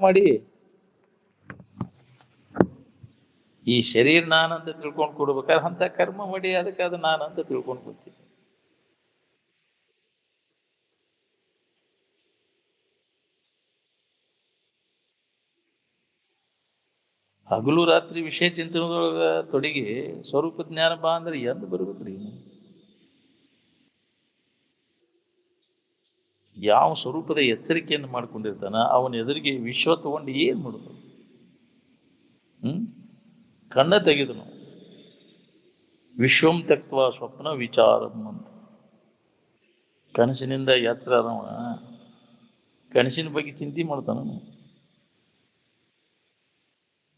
ಮಾಡಿ ಈ ಶರೀರ ನಾನಂತ ತಿಳ್ಕೊಂಡು ಕೊಡ್ಬೇಕಾದ್ರೆ ಅಂತ ಕರ್ಮ ಮಾಡಿ ಅದಕ್ಕೆ ಅದು ನಾನಂತ ತಿಳ್ಕೊಂಡು ಕೊಡ್ತೀನಿ. ಹಗಲು ರಾತ್ರಿ ವಿಷಯ ಚಿಂತನದೊಳಗ ತೊಡಗಿ ಸ್ವರೂಪ ಜ್ಞಾನ ಬಾ ಅಂದ್ರೆ ಎಂದು ಬರ್ಬೇಕ್ರಿ? ಯಾವ ಸ್ವರೂಪದ ಎಚ್ಚರಿಕೆಯನ್ನು ಮಾಡ್ಕೊಂಡಿರ್ತಾನ ಅವನ ಎದುರಿಗೆ ವಿಶ್ವ ತಗೊಂಡು ಏನ್ ಮಾಡುದು? ಕಣ್ಣ ತೆಗೆದನು. ವಿಶ್ವಂ ತಕ್ವ ಸ್ವಪ್ನ ವಿಚಾರಂ ಅಂತ. ಕನಸಿನಿಂದ ಎಚ್ಚರ ಅದವ ಕನಸಿನ ಬಗ್ಗೆ ಚಿಂತೆ ಮಾಡ್ತಾನ.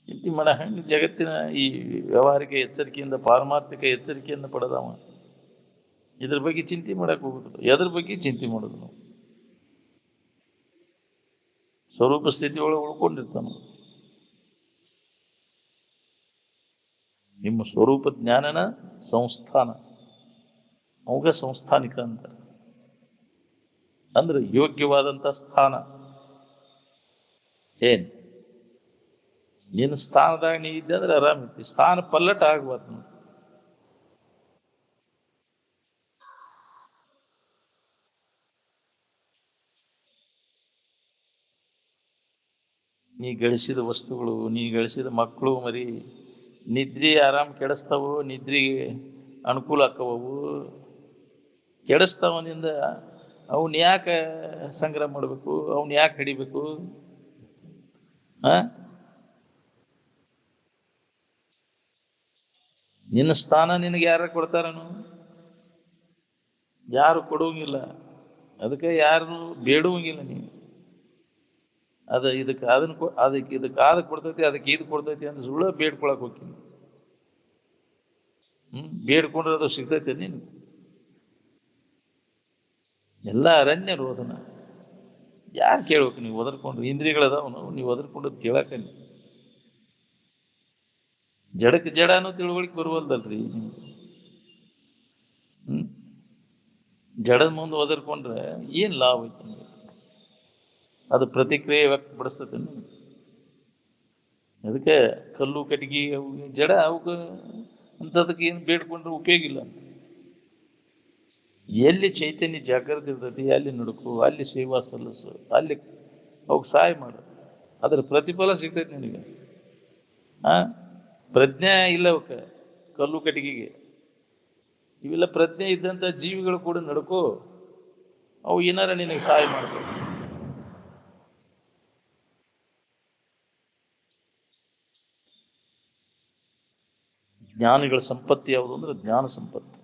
ಚಿಂತೆ ಮಾಡ ಹಂಗ ಜಗತ್ತಿನ ಈ ವ್ಯವಹಾರಿಕ ಎಚ್ಚರಿಕೆಯಿಂದ ಪಾರಮಾರ್ಥಿಕ ಎಚ್ಚರಿಕೆಯನ್ನು ಪಡೆದವ ಇದ್ರ ಬಗ್ಗೆ ಚಿಂತೆ ಮಾಡಕ್ ಹೋಗುದಿಲ್ಲ. ಎದ್ರ ಬಗ್ಗೆ ಚಿಂತೆ ಮಾಡುದು? ನಾವು ಸ್ವರೂಪ ಸ್ಥಿತಿ ಒಳಗೆ ಉಳ್ಕೊಂಡಿರ್ತಾನ. ನಿಮ್ಮ ಸ್ವರೂಪ ಜ್ಞಾನನ ಸಂಸ್ಥಾನ, ಅವಾಗ ಸಂಸ್ಥಾನಿಕ ಅಂತ ಅಂದ್ರೆ ಯೋಗ್ಯವಾದಂತ ಸ್ಥಾನ. ಏನ್ ನಿನ್ನ ಸ್ಥಾನದಾಗ ನೀ ಇದ್ದೆ ಅಂದ್ರೆ ಆರಾಮಿರ್ತಿ. ಸ್ಥಾನ ಪಲ್ಲಟ ಆಗ್ಬಾರ್ದು. ನೀ ಗಳಿಸಿದ ವಸ್ತುಗಳು, ನೀ ಗಳಿಸಿದ ಮಕ್ಕಳು ಮರಿ, ನಿದ್ರಿ ಆರಾಮ್ ಕೆಡಿಸ್ತಾವು, ನಿದ್ರಿಗೆ ಅನುಕೂಲ ಆಕ್ಕವು, ಕೆಡಿಸ್ತಾವನಿಂದ ಅವನ್ ಯಾಕೆ ಸಂಗ್ರಹ ಮಾಡ್ಬೇಕು? ಅವನ್ ಯಾಕೆ ಹಿಡಿಬೇಕು? ನಿನ್ನ ಸ್ಥಾನ ನಿನಗೆ ಯಾರು ಕೊಡ್ತಾರನು? ಯಾರು ಕೊಡುವಂಗಿಲ್ಲ. ಅದಕ್ಕೆ ಯಾರು ಬೇಡುವಂಗಿಲ್ಲ. ನೀವು ಇದಕ್ಕೆ ಇದಕ್ಕೆ ಆದ ಕೊಡ್ತೈತಿ, ಅದಕ್ಕೆ ಇದು ಕೊಡ್ತೈತಿ ಅಂತ ಸುಳ್ಳ ಬೇಡ್ಕೊಳಕ್ ಹೋಗ್ತೀನಿ. ಬೇಡ್ಕೊಂಡ್ರೆ ಅದು ಸಿಗ್ತೈತೆ ನೀನು? ಎಲ್ಲ ಅರಣ್ಯ ರೋದನ. ಯಾರು ಕೇಳ್ಬೇಕು? ನೀವು ಒದರ್ಕೊಂಡ್ರು ಇಂದ್ರಿಯಗಳದಾವನು, ನೀವು ಒದರ್ಕೊಂಡದ್ ಕೇಳಕ. ಜಡಕ್ಕೆ ಜಡನೂ ತಿಳುವಳಿಕೆ ಬರುವಲ್ದಲ್ರಿ ನಿಮ್ಗೆ. ಜಡದ ಮುಂದೆ ಒದರ್ಕೊಂಡ್ರೆ ಏನ್ ಲಾಭ ಐತಿ ನಿಮ್ಗೆ? ಅದು ಪ್ರತಿಕ್ರಿಯೆ ವ್ಯಕ್ತಪಡಿಸ್ತದೆ. ಅದಕ್ಕೆ ಕಲ್ಲು ಕಟ್ಟಿಗೆ ಜಡ ಅವಕ್ಕೆ ಅಂತದಕ್ಕೆ ಏನು ಬೇಡ್ಕೊಂಡ್ರೆ ಉಪಯೋಗ ಇಲ್ಲ ಅಂತ. ಎಲ್ಲಿ ಚೈತನ್ಯ ಜಾಗೃತಿ ಇರ್ತೈತಿ ಅಲ್ಲಿ ನಡುಕು, ಅಲ್ಲಿ ಸೇವಾ ಸಲ್ಲಿಸು, ಅಲ್ಲಿ ಅವಕ್ಕೆ ಸಹಾಯ ಮಾಡು. ಅದ್ರ ಪ್ರತಿಫಲ ಸಿಗ್ತೈತಿ ನಿನಗೆ. ಪ್ರಜ್ಞೆ ಇಲ್ಲ ಅವಕ್ಕೆ, ಕಲ್ಲು ಕಟ್ಟಿಗೆಗೆ. ಇವೆಲ್ಲ ಪ್ರಜ್ಞೆ ಇದ್ದಂತ ಜೀವಿಗಳು ಕೂಡ ನಡ್ಕೋ, ಅವು ಏನಾರ ನಿನಗೆ ಸಹಾಯ ಮಾಡ್ಬೇಕು. ಜ್ಞಾನಿಗಳ ಸಂಪತ್ತಿ ಯಾವುದು ಅಂದ್ರೆ ಜ್ಞಾನ ಸಂಪತ್ತು.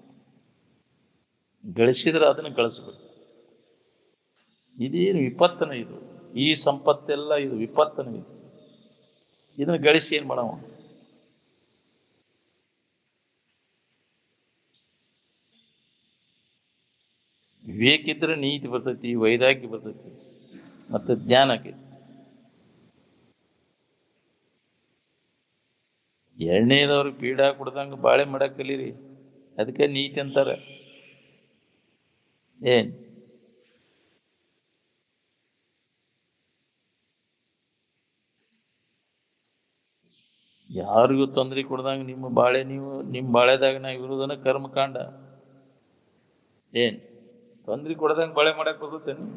ಗಳಿಸಿದ್ರೆ ಅದನ್ನು ಗಳಿಸ್ಬೇಕು. ಇದೇನು ವಿಪತ್ತನ ಇದು? ಈ ಸಂಪತ್ತೆಲ್ಲ ಇದು ವಿಪತ್ತನ ಇದು. ಇದನ್ನು ಗಳಿಸಿ ಏನ್ ಮಾಡವ? ವಿವೇಕ ಇದ್ರೆ ನೀತಿ ಬರ್ತೈತಿ, ವೈರಾಗ್ಯ ಬರ್ತೈತಿ, ಮತ್ತೆ ಜ್ಞಾನ ಆಕೈತಿ. ಎರಡನೇದವ್ರು ಪೀಡಾ ಕೊಡ್ದಂಗ ಬಾಳೆ ಮಾಡಕ್ ಕಲೀರಿ. ಅದಕ್ಕೆ ನೀತಿ ಅಂತಾರ. ಏನ್ ಯಾರಿಗೂ ತೊಂದರೆ ಕೊಡ್ದಂಗ ನಿಮ್ಮ ಬಾಳೆ, ನೀವು ನಿಮ್ಮ ಬಾಳೆದಾಗ ನಾ ಇರುವುದನ್ನ ಕರ್ಮಕಾಂಡ. ಏನ್ ತೊಂದ್ರೆ ಕೊಡ್ದಂಗ ಬಾಳೆ ಮಾಡಕ್ ಬರ್ತೇನೆ?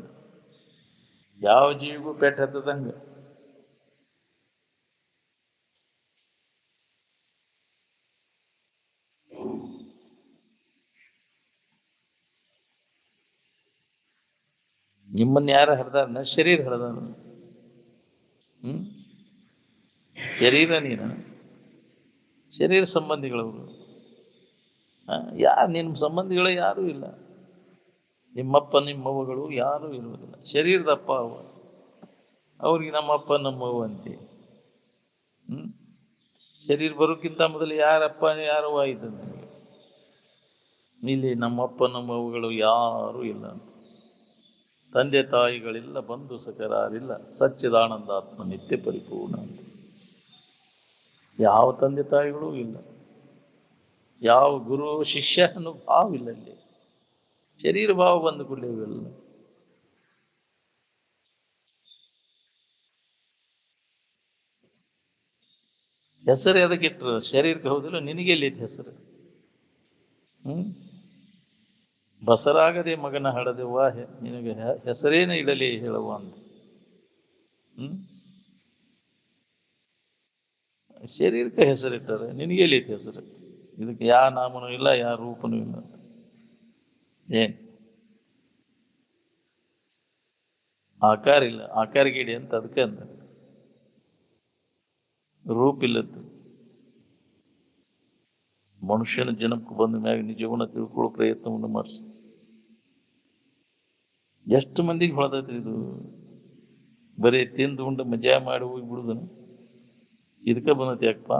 ಯಾವ ಜೀವಿಗೂ ಪೆಟ್ಟು ಹತ್ತದಂಗ. ನಿಮ್ಮನ್ನ ಯಾರ ಹಡ್ದಾರ? ಶರೀರ ಹಡ್ದಾರ. ಶರೀರ ನೀನು, ಶರೀರ ಸಂಬಂಧಿಗಳವರು. ಯಾರು ನಿನ್ನ ಸಂಬಂಧಿಗಳು? ಯಾರೂ ಇಲ್ಲ. ನಿಮ್ಮಪ್ಪ ನಿಮ್ಮವ್ವಗಳು ಯಾರೂ ಇರುವುದಿಲ್ಲ. ಶರೀರದಪ್ಪ ಅವ, ಅವ್ರಿಗೆ ನಮ್ಮಪ್ಪ ನಮ್ಮವ್ವ ಅಂತೆ. ಶರೀರ ಬರೋಕ್ಕಿಂತ ಮೊದಲು ಯಾರಪ್ಪ ಯಾರವ್ವ ಇದ್ದಂತೆ. ಇಲ್ಲಿ ನಮ್ಮಪ್ಪ ನಮ್ಮವ್ವಗಳು ಯಾರೂ ಇಲ್ಲ ಅಂತ. ತಂದೆ ತಾಯಿಗಳಿಲ್ಲ, ಬಂಧು ಸಖರಾರಿಲ್ಲ, ಸಚ್ಚಿದಾನಂದಾತ್ಮ ನಿತ್ಯ ಪರಿಪೂರ್ಣ ಅಂತ. ಯಾವ ತಂದೆ ತಾಯಿಗಳೂ ಇಲ್ಲ, ಯಾವ ಗುರು ಶಿಷ್ಯ ಅನ್ನೋ ಭಾವ ಇಲ್ಲ. ಇಲ್ಲಿ ಶರೀರ ಭಾವ ಬಂದು ಕೂಡಲೇ ಇವೆಲ್ಲ. ಹೆಸರು ಎದಕ್ಕೆ ಇಟ್ರು? ಶರೀರಕ್ಕೆ ಹೌದಿಲ್ಲ, ನಿನಗೆ ಎಲ್ಲಿ ಐತಿ ಹೆಸರು? ಬಸರಾಗದೆ ಮಗನ ಹಡದೆವ್ವ, ನಿನಗೆ ಹೆಸರೇನು ಇಡಲಿ ಹೇಳುವ ಅಂತ. ಶರೀರಕ್ಕೆ ಹೆಸರಿಟ್ಟಾರೆ, ನಿನಗೆ ಎಲ್ಲಿ ಐತಿ ಹೆಸರು? ಇದಕ್ಕೆ ಯಾ ನಾಮನೂ ಇಲ್ಲ, ಯಾ ರೂಪನೂ ಇಲ್ಲ. ಏನ್ ಆಕಾರ ಇಲ್ಲ, ಆಕಾರಗೀಡಿ ಅಂತ ಅದಕ್ಕೆ ಅಂದ. ರೂಪ ಇಲ್ಲದ್ದು ಮನುಷ್ಯನ ಜನಕ್ಕೆ ಬಂದ ಮ್ಯಾಗ ನಿಜವನ್ನ ತಿಳ್ಕೊಳ್ಳೋ ಪ್ರಯತ್ನವನ್ನು ಮಾಡಿಸಿ. ಎಷ್ಟು ಮಂದಿಗೆ ಹೊಳದೈತಿ ಇದು? ಬರೀ ತಿಂದು ಉಂಡು ಮಜಾ ಮಾಡಿ ಹೋಗಿ ಬಿಡುದನು. ಇದಕ್ಕೆ ಬಂದೈತಿ ಯಾಕಪ್ಪ?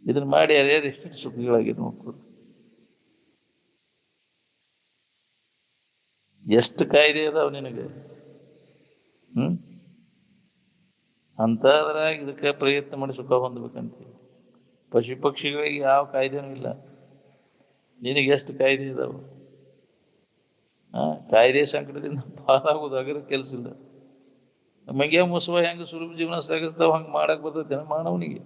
ಇದನ್ನ ಮಾಡಿ ಯಾರ್ಯಾರು ಎಷ್ಟು ಸುಖಗಳಾಗಿ ನೋಡ್ಕೊಡು. ಎಷ್ಟು ಕಾಯ್ದೆ ಅದಾವ ನಿನಗೆ? ಅಂತದ್ರಾಗ ಇದಕ್ಕೆ ಪ್ರಯತ್ನ ಮಾಡಿ ಸುಖ ಹೊಂದ್ಬೇಕಂತ. ಪಶು ಪಕ್ಷಿಗಳಿಗೆ ಯಾವ ಕಾಯ್ದೆನೂ ಇಲ್ಲ. ನಿನಗೆ ಎಷ್ಟು ಕಾಯ್ದೆ ಇದಾವ? ಕಾಯ್ದೆ ಸಂಕಟದಿಂದ ಪಾರಾಗುವುದು ಅಗರ ಕೆಲಸ ಇಲ್ಲ. ಮಂಗ್ಯ ಮುಸುವ ಹೆಂಗ ಸುಲಭ ಜೀವನ ಸಾಗಿಸ್ತಾವ ಹಂಗೆ ಮಾಡಕ್ ಬರ್ತೈತೆ ಮಾನವನಿಗೆ.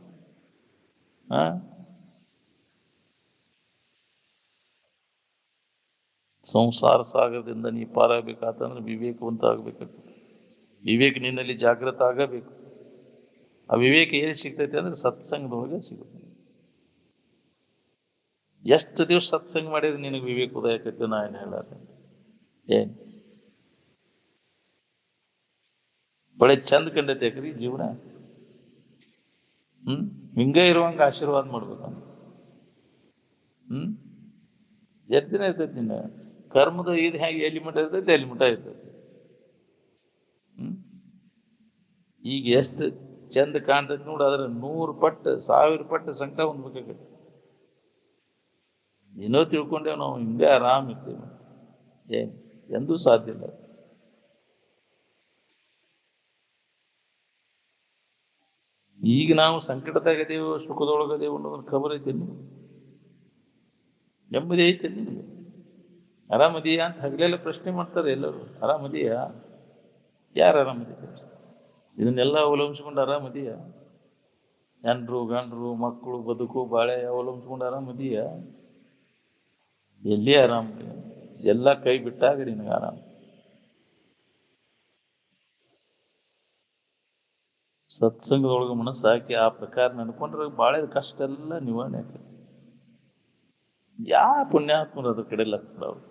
ಸಂಸಾರ ಸಾಗರದಿಂದ ನೀ ಪಾರಾಗಬೇಕಾತಂದ್ರೆ ವಿವೇಕವಂತ ಆಗ್ಬೇಕಾಗ್ತದೆ. ವಿವೇಕ ನಿನ್ನಲ್ಲಿ ಜಾಗೃತ ಆಗಬೇಕು. ಆ ವಿವೇಕ ಎಲ್ಲಿ ಸಿಗ್ತೈತೆ ಅಂದ್ರೆ ಸತ್ಸಂಗದೊಳಗೆ ಸಿಗುತ್ತೆ. ಎಷ್ಟು ದಿವಸ ಸತ್ಸಂಗ ಮಾಡಿದ್ರೆ ನಿನಗೆ ವಿವೇಕ ಉದಯ ಆಕೈತೆ? ನಾ ಏನು ಹೇಳ ಏನ್ ಬಳೆ ಚಂದ ಕಂಡೈತೆ ಯಾಕ್ರಿ ಜೀವನ? ಹಿಂಗ ಇರುವಂಗ ಆಶೀರ್ವಾದ ಮಾಡ್ಬೇಕು. ಎಷ್ಟು ದಿನ ಇರ್ತೈತಿ ನಿನ್ನ ಕರ್ಮದ ಇದು ಹೇಗೆ ಎಲ್ಲಿ ಮಠ ಇರ್ತೈತಿ ಅಲ್ಲಿ ಮಠ ಇರ್ತೈತಿ. ಈಗ ಎಷ್ಟು ಚಂದ ಕಾಣ್ತೈತಿ ನೋಡು, ಅದ್ರ 100 ಪಟ್ಟು 1000 ಪಟ್ಟು ಸಂಕಟ ಹೊಂದ್ಬೇಕಾಗತ್ತೆ. ಏನೋ ತಿಳ್ಕೊಂಡೇವ್ ನಾವು ಹಿಂಗೆ ಆರಾಮ್ ಇರ್ತೀವಿ. ಏನ್ ಎಂದೂ ಸಾಧ್ಯ ಇಲ್ಲ. ಈಗ ನಾವು ಸಂಕಟದಾಗದೇವು, ಸುಖದೊಳಗದೇವು ಅನ್ನೋದನ್ನ ಖಬರ್ ಐತಿ. ನೆಮ್ಮದಿ ಐತೆ ನಿನಗೆ? ಆರಾಮದೀಯಾ ಅಂತ ಹಗಲೆಲ್ಲ ಪ್ರಶ್ನೆ ಮಾಡ್ತಾರೆ ಎಲ್ಲರೂ. ಆರಾಮದೀಯಾ? ಯಾರು ಆರಾಮದೀಯ? ಇದನ್ನೆಲ್ಲ ಅವಲಂಬಿಸ್ಕೊಂಡು ಆರಾಮದೀಯ? ಹೆಂಡ್ರು ಗಂಡ್ರು ಮಕ್ಕಳು ಬದುಕು ಬಾಳೆ ಅವಲಂಬಿಸ್ಕೊಂಡು ಆರಾಮದೀಯ? ಎಲ್ಲಿ ಆರಾಮ? ಎಲ್ಲ ಕೈ ಬಿಟ್ಟಾಗ ನಿನಗೆ ಆರಾಮ. ಸತ್ಸಂಗದೊಳಗೆ ಮನಸ್ಸು ಹಾಕಿ ಆ ಪ್ರಕಾರ ನಡ್ಕೊಂಡ್ರೆ ಬಾಳೆ ಕಷ್ಟ ಎಲ್ಲ ನಿವಾರಣೆ ಆಗ್ತದೆ. ಯಾ ಪುಣ್ಯಾತ್ಮರು ಅದ್ರ ಕಡೆಲ್ಲ ಅವ್ರು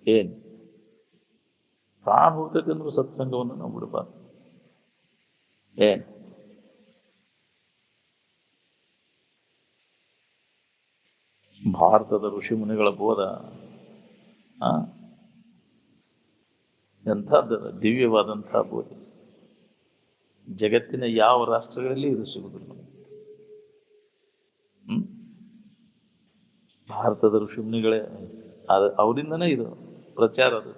ಏನ್ ಪ್ರಾಣ ಹೋಗ್ತೈತೆ ಅಂದ್ರೂ ಸತ್ಸಂಗವನ್ನು ನಾವು ಬಿಡಬಾರ್ದು. ಏನ್ ಭಾರತದ ಋಷಿ ಮುನಿಗಳ ಬೋಧ ಎಂಥದ್ದು ದಿವ್ಯವಾದಂತಹ ಬೋಧೆ. ಜಗತ್ತಿನ ಯಾವ ರಾಷ್ಟ್ರಗಳಲ್ಲಿ ಇದು ಸಿಗುದಿಲ್ಲ. ಭಾರತದ ಋಷಿ ಮುನಿಗಳೇ ಅವರಿಂದನೇ ಇದು ಪ್ರಚಾರ. ಅದು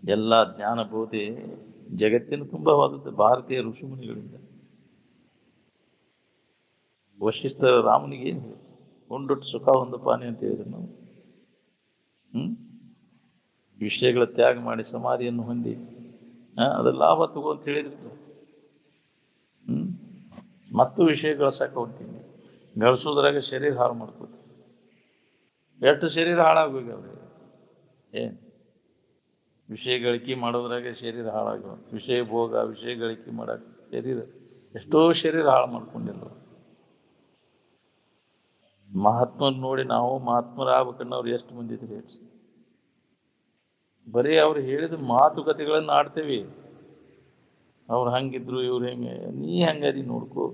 ಎಲ್ಲ ಜ್ಞಾನ ಬೋಧೆ ಜಗತ್ತಿನ ತುಂಬವಾದದ್ದು ಭಾರತೀಯ ಋಷಿ ಮುನಿಗಳಿಂದ. ವಶಿಷ್ಠ ರಾಮನಿಗೆ ಏನು ಹೇಳಿ ಕೊಂಡೊಟ್ಟು ಸುಖ ಒಂದು ಪಾನಿ ಅಂತ ಹೇಳಿದ್ರು ನಾವು. ವಿಷಯಗಳ ತ್ಯಾಗ ಮಾಡಿ ಸಮಾಧಿಯನ್ನು ಹೊಂದಿ ಅದ್ರ ಲಾಭ ತಗೋ ಅಂತ ಹೇಳಿದ್ರು. ಮತ್ತು ವಿಷಯ ಗಳಿಸಕ್ಕೆ ಹೊಂಟೀನಿ, ಗಳಿಸೋದ್ರಾಗ ಶರೀರ ಹಾಳು ಮಾಡ್ಕೋತ ಎಷ್ಟು ಶರೀರ ಹಾಳಾಗೋಗಿ ಅವ್ರಿಗೆ. ಏನ್ ವಿಷಯ ಗಳಿಕೆ ಮಾಡೋದ್ರಾಗೆ ಶರೀರ ಹಾಳಾಗ್ಯಾವ. ವಿಷಯ ಭೋಗ ವಿಷಯ ಗಳಿಕೆ ಮಾಡಕ್ ಶರೀರ ಎಷ್ಟೋ ಶರೀರ ಹಾಳು ಮಾಡ್ಕೊಂಡಿಲ್ಲ. ಮಹಾತ್ಮರ್ ನೋಡಿ ನಾವು ಮಹಾತ್ಮರಾಗಬೇಕನ್ನೋರು ಎಷ್ಟು ಮಂದಿ ಇದ್ರೆ ಬರೀ ಅವ್ರು ಹೇಳಿದ ಮಾತುಕತೆಗಳನ್ನ ಆಡ್ತೇವಿ. ಅವ್ರು ಹಂಗಿದ್ರು ಇವ್ರು ಹೆಂಗೆ, ನೀ ಹಂಗದಿ ನೋಡ್ಕೋ.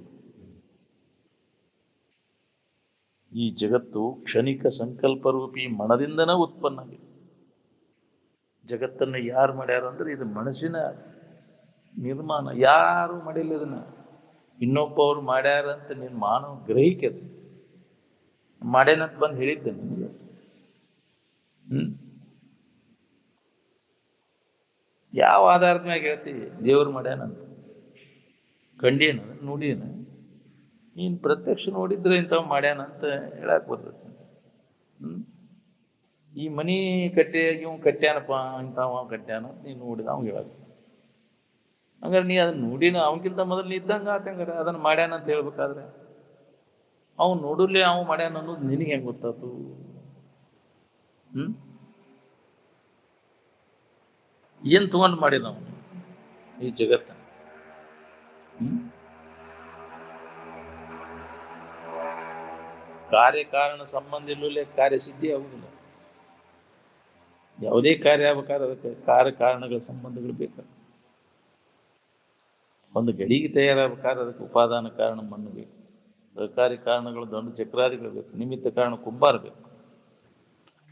ಈ ಜಗತ್ತು ಕ್ಷಣಿಕ ಸಂಕಲ್ಪ ರೂಪಿ ಮನದಿಂದನೇ ಉತ್ಪನ್ನ ಆಗಿದೆ. ಜಗತ್ತನ್ನು ಯಾರು ಮಾಡ್ಯಾರ ಅಂದ್ರೆ ಇದು ಮನಸ್ಸಿನ ನಿರ್ಮಾಣ. ಯಾರು ಮಾಡಿಲ್ಲ ಇದನ್ನ, ಇನ್ನೊಬ್ಬ ಅವ್ರು ಮಾಡ್ಯಾರ ಅಂತ ನಿನ್ ಮಾನವ ಗ್ರಹಿಕೆ ಅದು. ಮಾಡ್ಯಾನಂತ ಬಂದು ಹೇಳಿದ್ದೆ ನಿಮಗೆ. ಯಾವ ಆಧಾರದ ಮ್ಯಾಗ ಹೇಳ್ತೀವಿ ದೇವ್ರು ಮಾಡ್ಯಾನಂತ? ಕಂಡೇನ ನೋಡೇನ? ನೀನ್ ಪ್ರತ್ಯಕ್ಷ ನೋಡಿದ್ರೆ ಇಂಥವ್ ಮಾಡ್ಯಾನಂತ ಹೇಳಕ್ ಬರ್ತೈತಿ. ಈ ಮನಿ ಕಟ್ಟೆ ಇವ್ ಕಟ್ಟ್ಯಾನಪ್ಪ ಇಂಥವ ಕಟ್ಟ್ಯಾನ ನೀನ್ ನೋಡಿದ ಅವ್ ಹೇಳಕ್. ಹಂಗಾರೆ ನೀ ಅದನ್ನ ನೋಡಿನ ಅವನಕ್ಕಿಂತ ಮೊದಲು ನೀ ಇದ್ದಂಗ ಆತಂಗಾರೆ ಅದನ್ನ ಮಾಡ್ಯಾನ ಅಂತ ಹೇಳ್ಬೇಕಾದ್ರೆ ಅವ್ನು ನೋಡಲಿ ಅವ್ ಮಾಡ್ಯಾನ ಅನ್ನೋದು ನಿನಗೆ ಹೆಂಗ್ ಗೊತ್ತಾತು? ಹ್ಮ್ ಏನ್ ತಗೊಂಡ್ ಮಾಡಿ ನಾವು ಈ ಜಗತ್ತ? ಹ್ಮ್ ಕಾರ್ಯಕಾರಣ ಸಂಬಂಧ ಇಲ್ಲೇ ಕಾರ್ಯಸಿದ್ಧಿ ಆಗುದಿಲ್ಲ. ಯಾವುದೇ ಕಾರ್ಯ ಆಗ್ಬೇಕಾದ್ರೆ ಅದಕ್ಕೆ ಕಾರ್ಯಕಾರಣಗಳ ಸಂಬಂಧಗಳು ಬೇಕು. ಒಂದು ಗಡಿಗೆ ತಯಾರಾಗಬೇಕಾದ್ರೆ ಅದಕ್ಕೆ ಉಪಾದಾನ ಕಾರಣ ಮಣ್ಣು ಬೇಕು, ಸಹಕಾರಿ ಕಾರಣಗಳು ದೊಡ್ಡ ಚಕ್ರಾದಿಗಳು ಬೇಕು, ನಿಮಿತ್ತ ಕಾರಣ ಕುಂಬಾರ ಬೇಕು.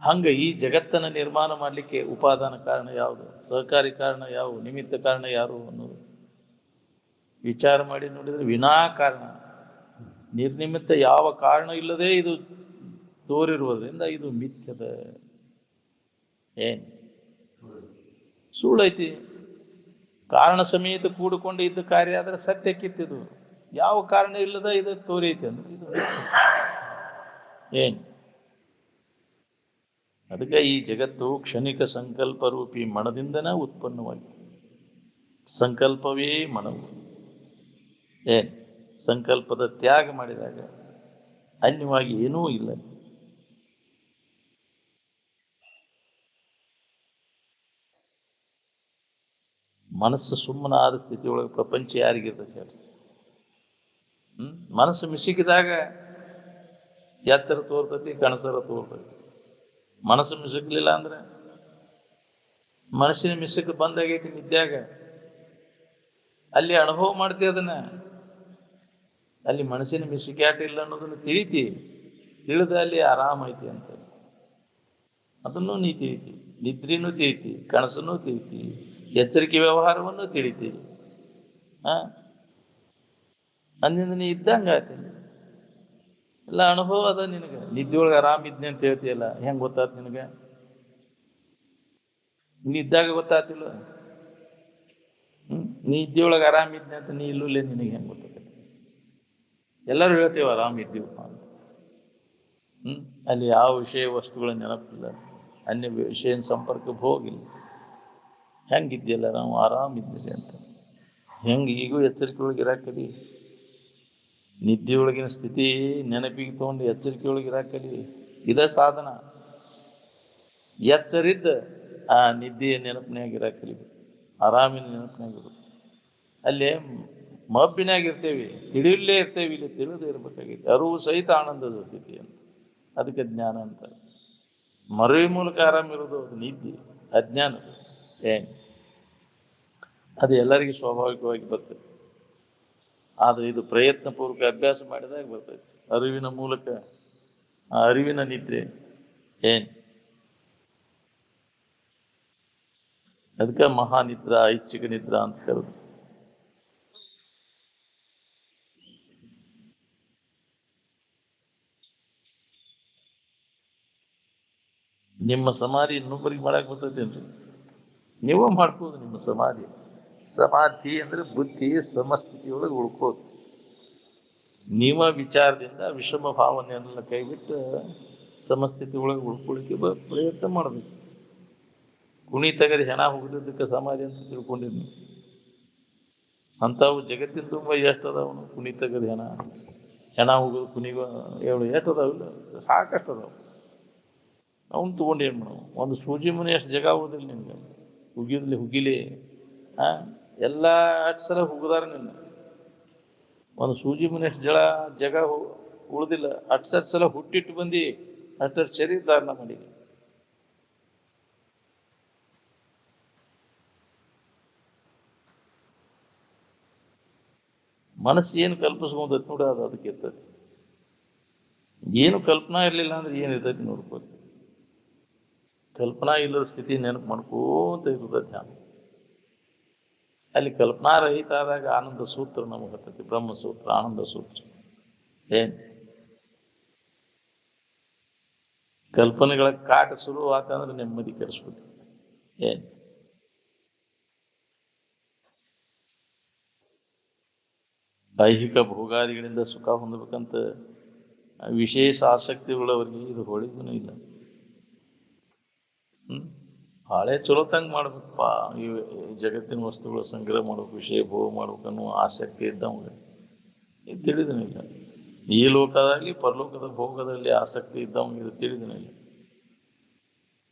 ಹಂಗ ಈ ಜಗತ್ತನ್ನ ನಿರ್ಮಾಣ ಮಾಡ್ಲಿಕ್ಕೆ ಉಪಾದಾನ ಕಾರಣ ಯಾವುದು, ಸಹಕಾರಿ ಕಾರಣ ಯಾವುದು, ನಿಮಿತ್ತ ಕಾರಣ ಯಾರು ಅನ್ನೋದು ವಿಚಾರ ಮಾಡಿ ನೋಡಿದ್ರೆ ವಿನಾಕಾರಣ ನಿರ್ನಿಮಿತ್ತ ಯಾವ ಕಾರಣ ಇಲ್ಲದೆ ಇದು ತೋರಿರುವುದರಿಂದ ಇದು ಮಿಥ್ಯದ ಏನ್ ಸುಳ್ಳೈತಿ. ಕಾರಣ ಸಮೇತ ಕೂಡಿಕೊಂಡು ಇದ್ದ ಕಾರ್ಯ ಆದ್ರೆ ಸತ್ಯಕ್ಕಿತ್ತಿದು. ಯಾವ ಕಾರಣ ಇಲ್ಲದ ಇದು ತೋರೈತಿ ಅಂದ್ರೆ ಇದು ಏನ್. ಅದಕ್ಕೆ ಈ ಜಗತ್ತು ಕ್ಷಣಿಕ ಸಂಕಲ್ಪ ರೂಪಿ ಮನದಿಂದನೇ ಉತ್ಪನ್ನವಾಗಿದೆ. ಸಂಕಲ್ಪವೇ ಮನವು. ಏನ್ ಸಂಕಲ್ಪದ ತ್ಯಾಗ ಮಾಡಿದಾಗ ಅನ್ಯವಾಗಿ ಏನೂ ಇಲ್ಲ. ಮನಸ್ಸು ಸುಮ್ಮನಾದ ಸ್ಥಿತಿಯೊಳಗೆ ಪ್ರಪಂಚ ಯಾರಿಗಿರ್ತೈತೆ ಹೇಳಿ? ಮನಸ್ಸು ಮಿಸುಕಿದಾಗ ಎಚ್ಚರ ತೋರ್ತೈತಿ, ಕನಸರ ತೋರ್ತೈತಿ. ಮನಸ್ಸು ಮಿಸುಕಲಿಲ್ಲ ಅಂದ್ರೆ ಮನಸ್ಸಿನ ಮಿಸುಕು ಬಂದಾಗೈತಿ ನಿದ್ಯಾಗ, ಅಲ್ಲಿ ಅನುಭವ ಮಾಡ್ತಿ ಅದನ್ನ. ಅಲ್ಲಿ ಮನಸ್ಸಿನ ಮಿಸುಕ್ಯಾಟ ಇಲ್ಲ ಅನ್ನೋದನ್ನ ತಿಳಿತಿ, ತಿಳಿದ ಅಲ್ಲಿ ಆರಾಮ ಐತಿ ಅಂತ ಅದನ್ನು ನೀ ತಿಳಿತಿ. ನಿದ್ರಿನೂ ತಿಳಿತಿ, ಕನಸನ್ನು ತಿಳಿತಿ, ಎಚ್ಚರಿಕೆ ವ್ಯವಹಾರವನ್ನು ತಿಳಿತಿ. ಅಂದಿಂದ ನೀ ಇದ್ದಂಗ ಆತಿ. ಎಲ್ಲ ಅನುಭವ ಅದ ನಿನಗೆ. ನಿದ್ದೆಯೊಳಗೆ ಆರಾಮಿದ್ನಿ ಅಂತ ಹೇಳ್ತೀಯಲ್ಲ, ಹೆಂಗ್ ಗೊತ್ತಾತ್ ನಿನಗೆ? ನೀ ಇದ್ದಾಗ ಗೊತ್ತಾತಿಲ್ಲ. ನೀ ಇದ್ದೆಯೊಳಗೆ ಆರಾಮಿದ್ನಿ ಅಂತ ನೀ ಇಲ್ಲೂಲೇ ನಿನಗೆ ಹೆಂಗ್ ಗೊತ್ತಾಗತ್ತೆ? ಎಲ್ಲರೂ ಹೇಳ್ತೇವೆ ಆರಾಮಿದ್ದೀವಪ್ಪ ಅಂತ. ಅಲ್ಲಿ ಯಾವ ವಿಷಯ ವಸ್ತುಗಳ ನೆನಪಿಲ್ಲ, ಅನ್ಯ ವಿಷಯ ಸಂಪರ್ಕಕ್ಕೆ ಹೋಗಿಲ್ಲ. ಹೆಂಗಿದ್ಯಲ್ಲ ನಾವು ಆರಾಮಿದ್ದೀವಿ ಅಂತ. ಹೆಂಗೆ ಈಗೂ ಎಚ್ಚರಿಕೆ ಒಳಗೆ ಇರಾಕಲಿ. ನಿದ್ದೆಯೊಳಗಿನ ಸ್ಥಿತಿ ನೆನಪಿಗೆ ತಗೊಂಡು ಎಚ್ಚರಿಕೆ ಒಳಗೆ ಇರಾಕಲಿ. ಇದೇ ಸಾಧನ. ಎಚ್ಚರಿದ್ದ ಆ ನಿದ್ದೆಯ ನೆನಪಿನಾಗ ಇರಾಕಲಿ, ಆರಾಮಿನ ನೆನಪಿನಾಗಿರು. ಅಲ್ಲೇ ಮಬ್ಬಿನಾಗಿರ್ತೇವಿ, ತಿಳಿಯಲ್ಲೇ ಇರ್ತೇವಿ. ಇಲ್ಲಿ ತಿಳಿದೇ ಇರ್ಬೇಕಾಗೈತಿ. ಅರಿವು ಸಹಿತ ಆನಂದದ ಸ್ಥಿತಿ ಅಂತ. ಅದಕ್ಕೆ ಜ್ಞಾನ ಅಂತ. ಮರವಿ ಮೂಲಕ ಆರಾಮಿರೋದು ಅದು ನಿದ್ದೆ, ಅಜ್ಞಾನ. ಏನ್ ಅದು ಎಲ್ಲರಿಗೂ ಸ್ವಾಭಾವಿಕವಾಗಿ ಬರ್ತದೆ. ಆದ್ರೆ ಇದು ಪ್ರಯತ್ನ ಪೂರ್ವಕ ಅಭ್ಯಾಸ ಮಾಡಿದಾಗ ಬರ್ತೈತಿ. ಅರಿವಿನ ಮೂಲಕ ಆ ಅರಿವಿನ ನಿದ್ರೆ ಏನ್. ಅದಕ್ಕೆ ಮಹಾನಿದ್ರಾ, ಐಚ್ಛಿಕ ನಿದ್ರಾ ಅಂತ ಕರೆದು. ನಿಮ್ಮ ಸಮಾಧಿ ಇನ್ನೊಬ್ಬರಿಗೆ ಮಾಡಕ್ ಬರ್ತೈತೇನ್ರಿ? ನೀವೇ ಮಾಡ್ಬೋದು ನಿಮ್ಮ ಸಮಾಧಿ. ಸಮಾಧಿ ಅಂದ್ರೆ ಬುದ್ಧಿ ಸಮಸ್ಥಿತಿಯೊಳಗೆ ಉಳ್ಕೋದು. ನೀವ ವಿಚಾರದಿಂದ ವಿಷಮ ಭಾವನೆಯನ್ನೆಲ್ಲ ಕೈಬಿಟ್ಟು ಸಮಸ್ಥಿತಿ ಒಳಗೆ ಉಳ್ಕೊಳ್ಳಿಕ್ಕೆ ಪ್ರಯತ್ನ ಮಾಡಬೇಕು. ಕುಣಿ ತೆಗೆದು ಹೆಣ ಹೋಗಿದ್ದಕ್ಕೆ ಸಮಾಧಿ ಅಂತ ತಿಳ್ಕೊಂಡಿದ್ನಿ. ಅಂಥವು ಜಗತ್ತಿನ ತುಂಬ ಎಷ್ಟು ಅದಾವನು? ಕುಣಿ ತೆಗೆದು ಹೆಣ ಹೋಗೋದು, ಕುಣಿಗ ಎಷ್ಟು ಅದಾವಿಲ್ಲ, ಸಾಕಷ್ಟು ಅದಾವ. ಅವನು ತಗೊಂಡು ಏನು ಮಾಡವು? ಒಂದು ಸೂಜಿ ಮನೆ ಅಷ್ಟು ಜಾಗ ಹೋದಿಲ್ಲ ನಿಮ್ಗೆ. ಹುಗಿಲಿ ಎಲ್ಲ ಅಷ್ಟು ಸಲ ಹುಗಿದಾರ ನಿನ್ನ. ಒಂದು ಸೂಜಿ ಮನೆ ಅಷ್ಟು ಜಾಗ ಉಳಿದಿಲ್ಲ. ಅಷ್ಟು ಸಲ ಹುಟ್ಟಿಟ್ಟು ಬಂದು ಅಷ್ಟು ಶರೀರಧಾರಣ ಮಾಡಿ. ಮನಸ್ಸು ಏನು ಕಲ್ಪಿಸ್ಕೊಂಡೈತಿ ನೋಡಿ, ಅದು ಅದಕ್ಕೆ ಇರ್ತೈತಿ. ಏನು ಕಲ್ಪನಾ ಇರಲಿಲ್ಲ ಅಂದ್ರೆ ಏನಿರ್ತೈತಿ ನೋಡ್ಬೋದು. ಕಲ್ಪನಾ ಇಲ್ಲದ ಸ್ಥಿತಿ ನೆನಪು ಮಾಡ್ಕೋತ ಇರ್ತದೆ ಧ್ಯಾನ. ಅಲ್ಲಿ ಕಲ್ಪನಾ ರಹಿತ ಆದಾಗ ಆನಂದ ಸೂತ್ರ ನಮಗೆ ಹತ್ತೈತಿ. ಬ್ರಹ್ಮಸೂತ್ರ, ಆನಂದ ಸೂತ್ರ. ಏನ್ ಕಲ್ಪನೆಗಳ ಕಾಟ ಶುರು ಆತಂದ್ರೆ ನೆಮ್ಮದಿ ಕೆಡಿಸ್ಬಿಡ್ತು. ಏನ್ ಐಹಿಕ ಭೋಗಾದಿಗಳಿಂದ ಸುಖ ಹೊಂದಬೇಕಂತ ವಿಶೇಷ ಆಸಕ್ತಿಗಳವರಿಗೆ ಇದು ಹೊಳಿದೂ ಇಲ್ಲ. ಭಾಳ ಚಲೋತಂಗೆ ಮಾಡ್ಬೇಕಪ್ಪ. ಈ ಜಗತ್ತಿನ ವಸ್ತುಗಳ ಸಂಗ್ರಹ ಮಾಡ್ಬೇಕು, ವಿಷಯ ಭೋಗ ಮಾಡ್ಬೇಕು ಅನ್ನೋ ಆಸಕ್ತಿ ಇದ್ದವಂಗ ಇದು ತಿಳಿದನಿಲ್ಲ. ಈ ಲೋಕದಲ್ಲಿ ಪರಲೋಕದ ಭೋಗದಲ್ಲಿ ಆಸಕ್ತಿ ಇದ್ದವಂಗೆ ಇದು ತಿಳಿದನಿಲ್ಲ.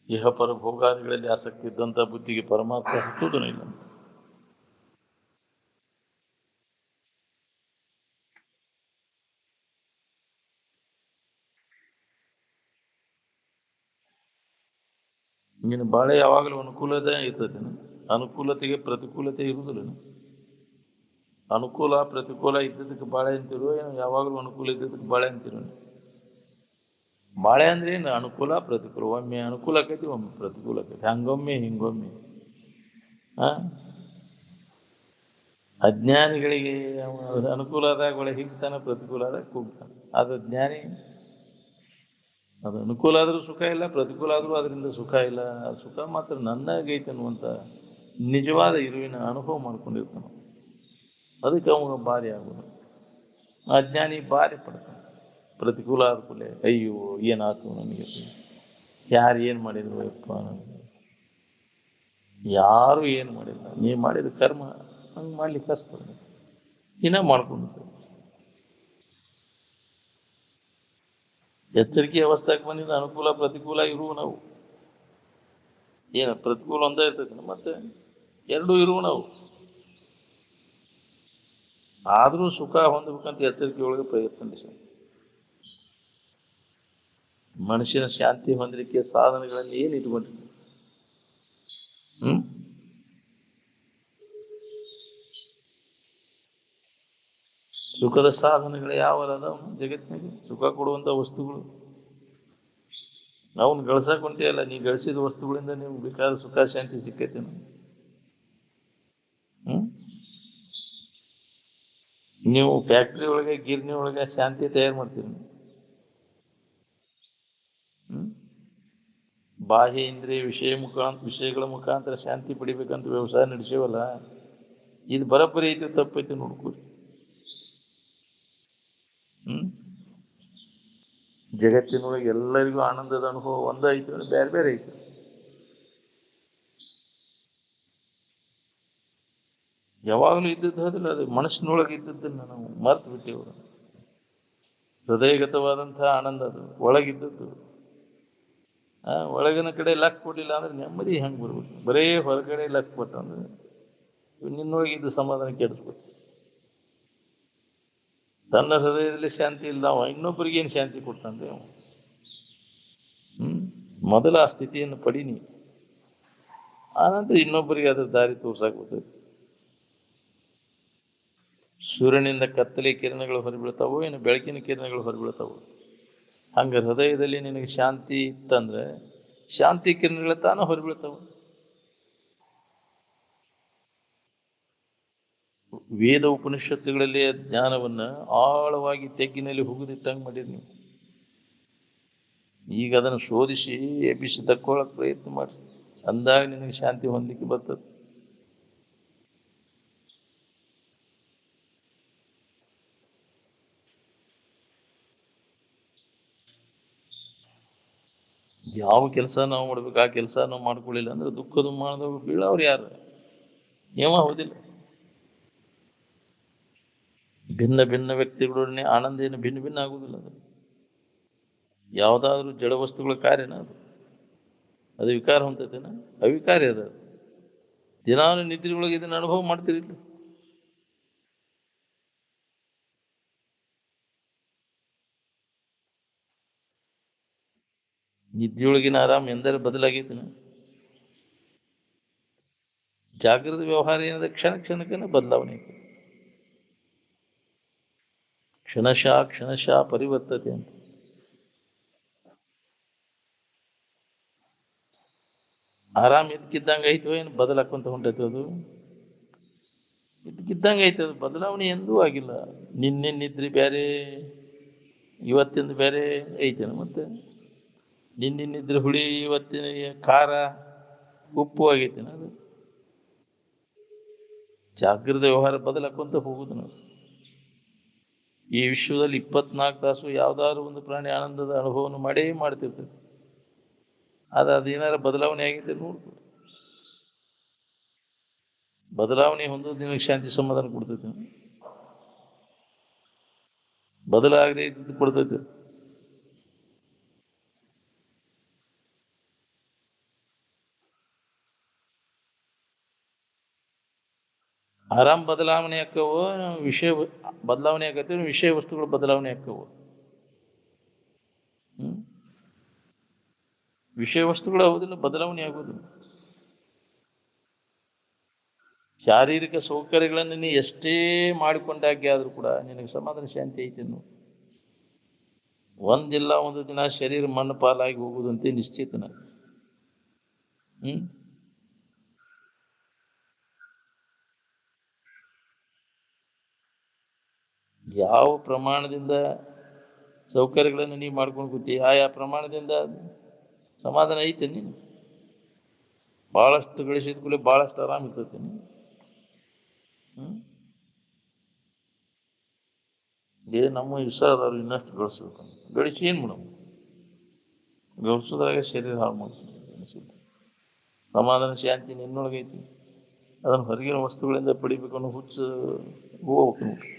ಇಹ ಪರ ಭೋಗಾದಿಗಳಲ್ಲಿ ಆಸಕ್ತಿ ಇದ್ದಂಥ ಬುದ್ಧಿಗೆ ಪರಮಾತ್ಮ ಹುಟ್ಟುವುದನಿಲ್ಲ ಅಂತ. ನೀನು ಬಾಳೆ ಯಾವಾಗಲೂ ಅನುಕೂಲತೆ ಇರ್ತದೆ. ಅನುಕೂಲತೆಗೆ ಪ್ರತಿಕೂಲತೆ ಇರುವುದಿಲ್ಲ. ಅನುಕೂಲ ಪ್ರತಿಕೂಲ ಇದ್ದದಕ್ಕೆ ಬಾಳೆ ಅಂತಿರೋ ಏನೋ, ಯಾವಾಗಲೂ ಅನುಕೂಲ ಇದ್ದದಕ್ಕೆ ಬಾಳೆ ಅಂತಿರೋ. ಬಾಳೆ ಅಂದ್ರೆ ಏನು? ಅನುಕೂಲ ಪ್ರತಿಕೂಲ. ಒಮ್ಮೆ ಅನುಕೂಲ ಆಕೈತಿ, ಒಮ್ಮೆ ಪ್ರತಿಕೂಲ ಆಕೈತಿ, ಹಂಗೊಮ್ಮೆ ಹಿಂಗೊಮ್ಮೆ. ಆ ಅಜ್ಞಾನಿಗಳಿಗೆ ಅನುಕೂಲ ಆದಾಗ ಒಳ್ಳೆ ಹಿಗ್ತಾನ, ಪ್ರತಿಕೂಲ ಆದಾಗ ಕೂಗ್ತಾನೆ. ಅದು ಜ್ಞಾನಿ, ಅದು ಅನುಕೂಲ ಆದರೂ ಸುಖ ಇಲ್ಲ, ಪ್ರತಿಕೂಲ ಆದರೂ ಅದರಿಂದ ಸುಖ ಇಲ್ಲ. ಸುಖ ಮಾತ್ರ ನನ್ನಾಗೈತೆ ಅನ್ನುವಂಥ ನಿಜವಾದ ಇರುವಿನ ಅನುಭವ ಮಾಡ್ಕೊಂಡಿರ್ತಾನೆ. ಅದಕ್ಕೆ ಅವಾಗ ಭಾರಿ ಆಗೋದು. ಅಜ್ಞಾನಿ ಭಾರಿ ಪಡ್ತಾನೆ. ಪ್ರತಿಕೂಲ ಆದ ಕೂಡಲೇ ಅಯ್ಯೋ ಏನಾಯ್ತು ನನಗೆ, ಯಾರು ಏನು ಮಾಡಿದ್ರು ಯಪ್ಪ, ಯಾರು ಏನು ಮಾಡಿಲ್ಲ, ನೀ ಮಾಡಿದ ಕರ್ಮ ಹಂಗೆ ಮಾಡ್ಲಿಕ್ಕೆ ಹಸ್ತದೆ, ಇನ್ನ ಮಾಡ್ಕೊಂಡು. ಎಚ್ಚರಿಕೆ ಅವಸ್ಥೆಗೆ ಬಂದಿದ್ದ ಅನುಕೂಲ ಪ್ರತಿಕೂಲ ಇರುವ ನಾವು ಏನು ಪ್ರತಿಕೂಲ ಒಂದೇ ಇರ್ತೈತಿ, ಮತ್ತೆ ಎರಡೂ ಇರುವ ನಾವು. ಆದರೂ ಸುಖ ಹೊಂದಬೇಕಂತ ಎಚ್ಚರಿಕೆ ಒಳಗೆ ಪ್ರಯತ್ನಿಸ. ಮನುಷ್ಯನ ಶಾಂತಿ ಹೊಂದಲಿಕ್ಕೆ ಸಾಧನೆಗಳಲ್ಲಿ ಏನು ಇಟ್ಕೊಂಡ್ರಿ? ಸುಖದ ಸಾಧನೆಗಳು ಯಾವಲ್ಲ ಜಗತ್ತಿನಾಗ? ಸುಖ ಕೊಡುವಂತ ವಸ್ತುಗಳು ನಾವು ಗಳಿಸಕ್ ಹೊಂಟಿಯಲ್ಲ. ನೀ ಗಳಿಸಿದ ವಸ್ತುಗಳಿಂದ ನೀವು ಬೇಕಾದ ಸುಖ ಶಾಂತಿ ಸಿಕ್ಕೈತೆ. ನೀವು ಫ್ಯಾಕ್ಟ್ರಿ ಒಳಗೆ ಗಿರ್ನಿ ಒಳಗೆ ಶಾಂತಿ ತಯಾರು ಮಾಡ್ತೀರಿ. ಬಾಹ್ಯ ಇಂದ್ರಿಯ ವಿಷಯಗಳ ಮುಖಾಂತರ ಶಾಂತಿ ಪಡಿಬೇಕಂತ ವ್ಯವಸಾಯ ನಡೆಸೇವಲ್ಲ, ಇದು ಬರಬ್ಬರಿ ಐತಿ ತಪ್ಪೈತಿ ನೋಡ್ಕೊರಿ. ಜಗತ್ತಿನೊಳಗೆ ಎಲ್ಲರಿಗೂ ಆನಂದದ ಅನುಭವ ಒಂದ ಐತಿ, ಬೇರೆ ಬೇರೆ ಐತಿ. ಯಾವಾಗಲೂ ಇದ್ದದ್ದು ಹೋದಿಲ್ಲ, ಅದು ಮನಸ್ಸಿನೊಳಗೆ ಇದ್ದದ್ದನ್ನ ನಾವು ಮರ್ತು ಬಿಟ್ಟೇವು. ಹೃದಯಗತವಾದಂತಹ ಆನಂದ ಅದು ಒಳಗಿದ್ದದ್ದು. ಒಳಗಿನ ಕಡೆ ಲಕ್ ಕೊಟ್ಟಿಲ್ಲ ಅಂದ್ರೆ ನೆಮ್ಮದಿ ಹೆಂಗೆ ಬರ್ಬೇಕು? ಬರೇ ಹೊರಗಡೆ ಲಕ್ ಕೊಟ್ಟ ಅಂದ್ರೆ ನಿನ್ನೊಳಗಿದ್ದು ಸಮಾಧಾನ ಕೆಡಿಸ್ಬೇಕು. ತನ್ನ ಹೃದಯದಲ್ಲಿ ಶಾಂತಿ ಇಲ್ಲ, ಅವ ಇನ್ನೊಬ್ಬರಿಗೆ ಏನು ಶಾಂತಿ ಕೊಡ್ತಾನೆ? ಮೊದಲ ಆ ಸ್ಥಿತಿಯನ್ನು ಪಡೀನಿ, ಆನಂತರ ಇನ್ನೊಬ್ಬರಿಗೆ ಅದ್ರ ದಾರಿ ತೋರ್ಸಾಕ್ ಬರ್ತದೆ. ಸೂರ್ಯನಿಂದ ಕತ್ತಲೆ ಕಿರಣಗಳು ಹೊರಬೀಳ್ತಾವೋ ಏನು ಬೆಳಕಿನ ಕಿರಣಗಳು ಹೊರಬೀಳ್ತಾವೋ? ಹಂಗ ಹೃದಯದಲ್ಲಿ ನಿನಗೆ ಶಾಂತಿ ಇತ್ತಂದ್ರೆ ಶಾಂತಿ ಕಿರಣಗಳ ತಾನ ಹೊರಬೀಳ್ತಾವ. ವೇದ ಉಪನಿಷತ್ತುಗಳಲ್ಲಿ ಜ್ಞಾನವನ್ನ ಆಳವಾಗಿ ತೆಗ್ಗಿನಲ್ಲಿ ಹುಗಿದಿಟ್ಟಂಗೆ ಮಾಡಿರಿ ನೀವು. ಈಗ ಅದನ್ನು ಶೋಧಿಸಿ ಎಬ್ಬಿಸಿ ತಕ್ಕೊಳ್ಳಕ್ ಪ್ರಯತ್ನ ಮಾಡ್ರಿ, ಅಂದಾಗ ನಿನಗೆ ಶಾಂತಿ ಹೊಂದಲಿಕ್ಕೆ ಬರ್ತದೆ. ಯಾವ ಕೆಲಸ ನಾವು ಮಾಡ್ಬೇಕು ಆ ಕೆಲಸ ನಾವು ಮಾಡ್ಕೊಳ್ಳಿಲ್ಲ ಅಂದ್ರೆ ದುಃಖದ ಮಾಡಿದವರು ಬೀಳವ್ರು ಯಾರು? ಏಮ ಹೌದಿಲ್ಲ. ಭಿನ್ನ ಭಿನ್ನ ವ್ಯಕ್ತಿಗಳೊಡನೆ ಆನಂದ ಏನು ಭಿನ್ನ ಭಿನ್ನ ಆಗುದಿಲ್ಲ. ಅದು ಯಾವುದಾದ್ರೂ ಜಡ ವಸ್ತುಗಳ ಕಾರ್ಯನ ಅದು ವಿಕಾರ ಹೊಂತೈತೆನ? ಅವಿಕಾರಿ ಅದ. ದಿನಾನು ನಿದ್ರೆ ಒಳಗೆ ಇದನ್ನ ಅನುಭವ ಮಾಡ್ತಿರಿಲ್ಲ. ನಿದ್ದೆಯೊಳಗಿನ ಆರಾಮ್ ಎಂದರೆ ಬದಲಾಗೈತಿನ? ಜಾಗೃತ ವ್ಯವಹಾರ ಏನಿದೆ ಕ್ಷಣ ಕ್ಷಣಕ್ಕೇನೆ ಬದಲಾವಣೆ ಐತೆ. ಕ್ಷಣಶಃ ಪರಿವರ್ತತೆ ಅಂತ. ಆರಾಮ್ ಇದ್ಕಿದ್ದಂಗೆ ಐತೋ ಏನು ಬದಲಾಕೊಂತ ಹೊಂಟೈತೆ? ಅದು ಇದ್ಕಿದ್ದಂಗೆ ಐತೆ, ಅದು ಬದಲಾವಣೆ ಎಂದೂ ಆಗಿಲ್ಲ. ನಿನ್ನೆ ನಿದ್ರೆ ಬೇರೆ, ಇವತ್ತಿಂದ ಬೇರೆ ಐತೇನು? ಮತ್ತೆ ನಿನ್ನೆ ನಿದ್ರೆ ಹುಳಿ, ಇವತ್ತಿನ ಖಾರ ಉಪ್ಪು ಆಗೈತೇನ? ಅದು ಜಾಗೃತ ವ್ಯವಹಾರ ಬದಲಾಕೊಂತ ಹೋಗುದು. ನಾವು ಈ ವಿಶ್ವದಲ್ಲಿ 24 ತಾಸು ಯಾವ್ದಾದ್ರು ಒಂದು ಪ್ರಾಣಿ ಆನಂದದ ಅನುಭವವನ್ನು ಮಾಡೇ ಮಾಡ್ತಿರ್ತದೆ. ಅದೇನಾರ ಬದಲಾವಣೆ ಆಗೈತೆ ನೋಡ್ಬೋದು. ಬದಲಾವಣೆ ಹೊಂದೋದು ನಿನಗೆ ಶಾಂತಿ ಸಮಾಧಾನ ಕೊಡ್ತೈತಿ? ಬದಲಾಗದೆ ಇದ್ದು ಕೊಡ್ತೈತಿ? ಆರಾಮ್ ಬದಲಾವಣೆ ಆಕ್ಕವು, ವಿಷಯ ಬದಲಾವಣೆ ಆಕತಿ, ವಿಷಯ ವಸ್ತುಗಳು ಬದಲಾವಣೆ ಆಕ್ಕವು. ವಿಷಯ ವಸ್ತುಗಳು ಆಗುದಿಲ್ಲ, ಬದಲಾವಣೆ ಆಗುದಿಲ್ಲ. ಶಾರೀರಿಕ ಸೌಕರ್ಯಗಳನ್ನು ನೀ ಎಷ್ಟೇ ಮಾಡಿಕೊಂಡಾಗೆ ಆದ್ರೂ ಕೂಡ ನಿನಗೆ ಸಮಾಧಾನ ಶಾಂತಿ ಐತಿ. ಒಂದಿಲ್ಲ ಒಂದು ದಿನ ಶರೀರ ಮಣ್ಣು ಪಾಲಾಗಿ ಹೋಗುದಂತೆ ನಿಶ್ಚಿತನ. ಯಾವ ಪ್ರಮಾಣದಿಂದ ಸೌಕರ್ಯಗಳನ್ನು ನೀವು ಮಾಡ್ಕೊಂಡು ಕೂತಿ, ಆಯಾ ಪ್ರಮಾಣದಿಂದ ಸಮಾಧಾನ ಐತೆ. ನೀನು ಬಹಳಷ್ಟು ಗಳಿಸಿದ ಕೂಡಲೇ ಬಹಳಷ್ಟು ಆರಾಮ ಇರ್ತೈತೆ. ನಮ್ಮ ಇಷ್ಟಾದವ್ರು ಇನ್ನಷ್ಟು ಗಳಿಸ್ಬೇಕು. ಗಳಿಸಿ ಏನ್ ಮಾಡೋದು? ಗಳಿಸೋದ್ರಾಗ ಶರೀರ ಹಾಳು ಮಾಡ್ಕೊಂಡು ಸಮಾಧಾನ ಶಾಂತಿ ನಿನ್ನೊಳಗೈತಿ. ಅದನ್ನು ಹೊರಗಿನ ವಸ್ತುಗಳಿಂದ ಪಡಿಬೇಕು ಅನ್ನೋ ಹುಚ್ಚು ಹೋಗ್ಬೇಕು ನೋಡಿ.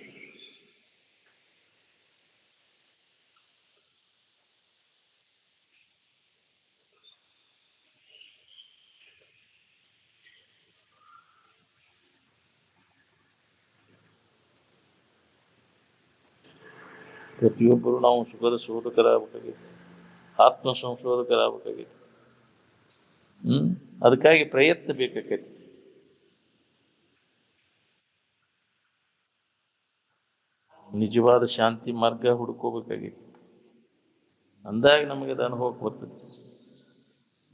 ಪ್ರತಿಯೊಬ್ಬರು ನಾವು ಸುಖದ ಶೋಧಕರಾಗಬೇಕಾಗೈತಿ, ಆತ್ಮ ಸಂಶೋಧಕರಾಗಬೇಕಾಗೈತಿ. ಅದಕ್ಕಾಗಿ ಪ್ರಯತ್ನ ಬೇಕಾಗೈತಿ. ನಿಜವಾದ ಶಾಂತಿ ಮಾರ್ಗ ಹುಡುಕೋಬೇಕಾಗೈತಿ. ಅಂದಾಗ ನಮಗೆ ಅದು ಅನುಭವಕ್ಕೆ ಬರ್ತದೆ.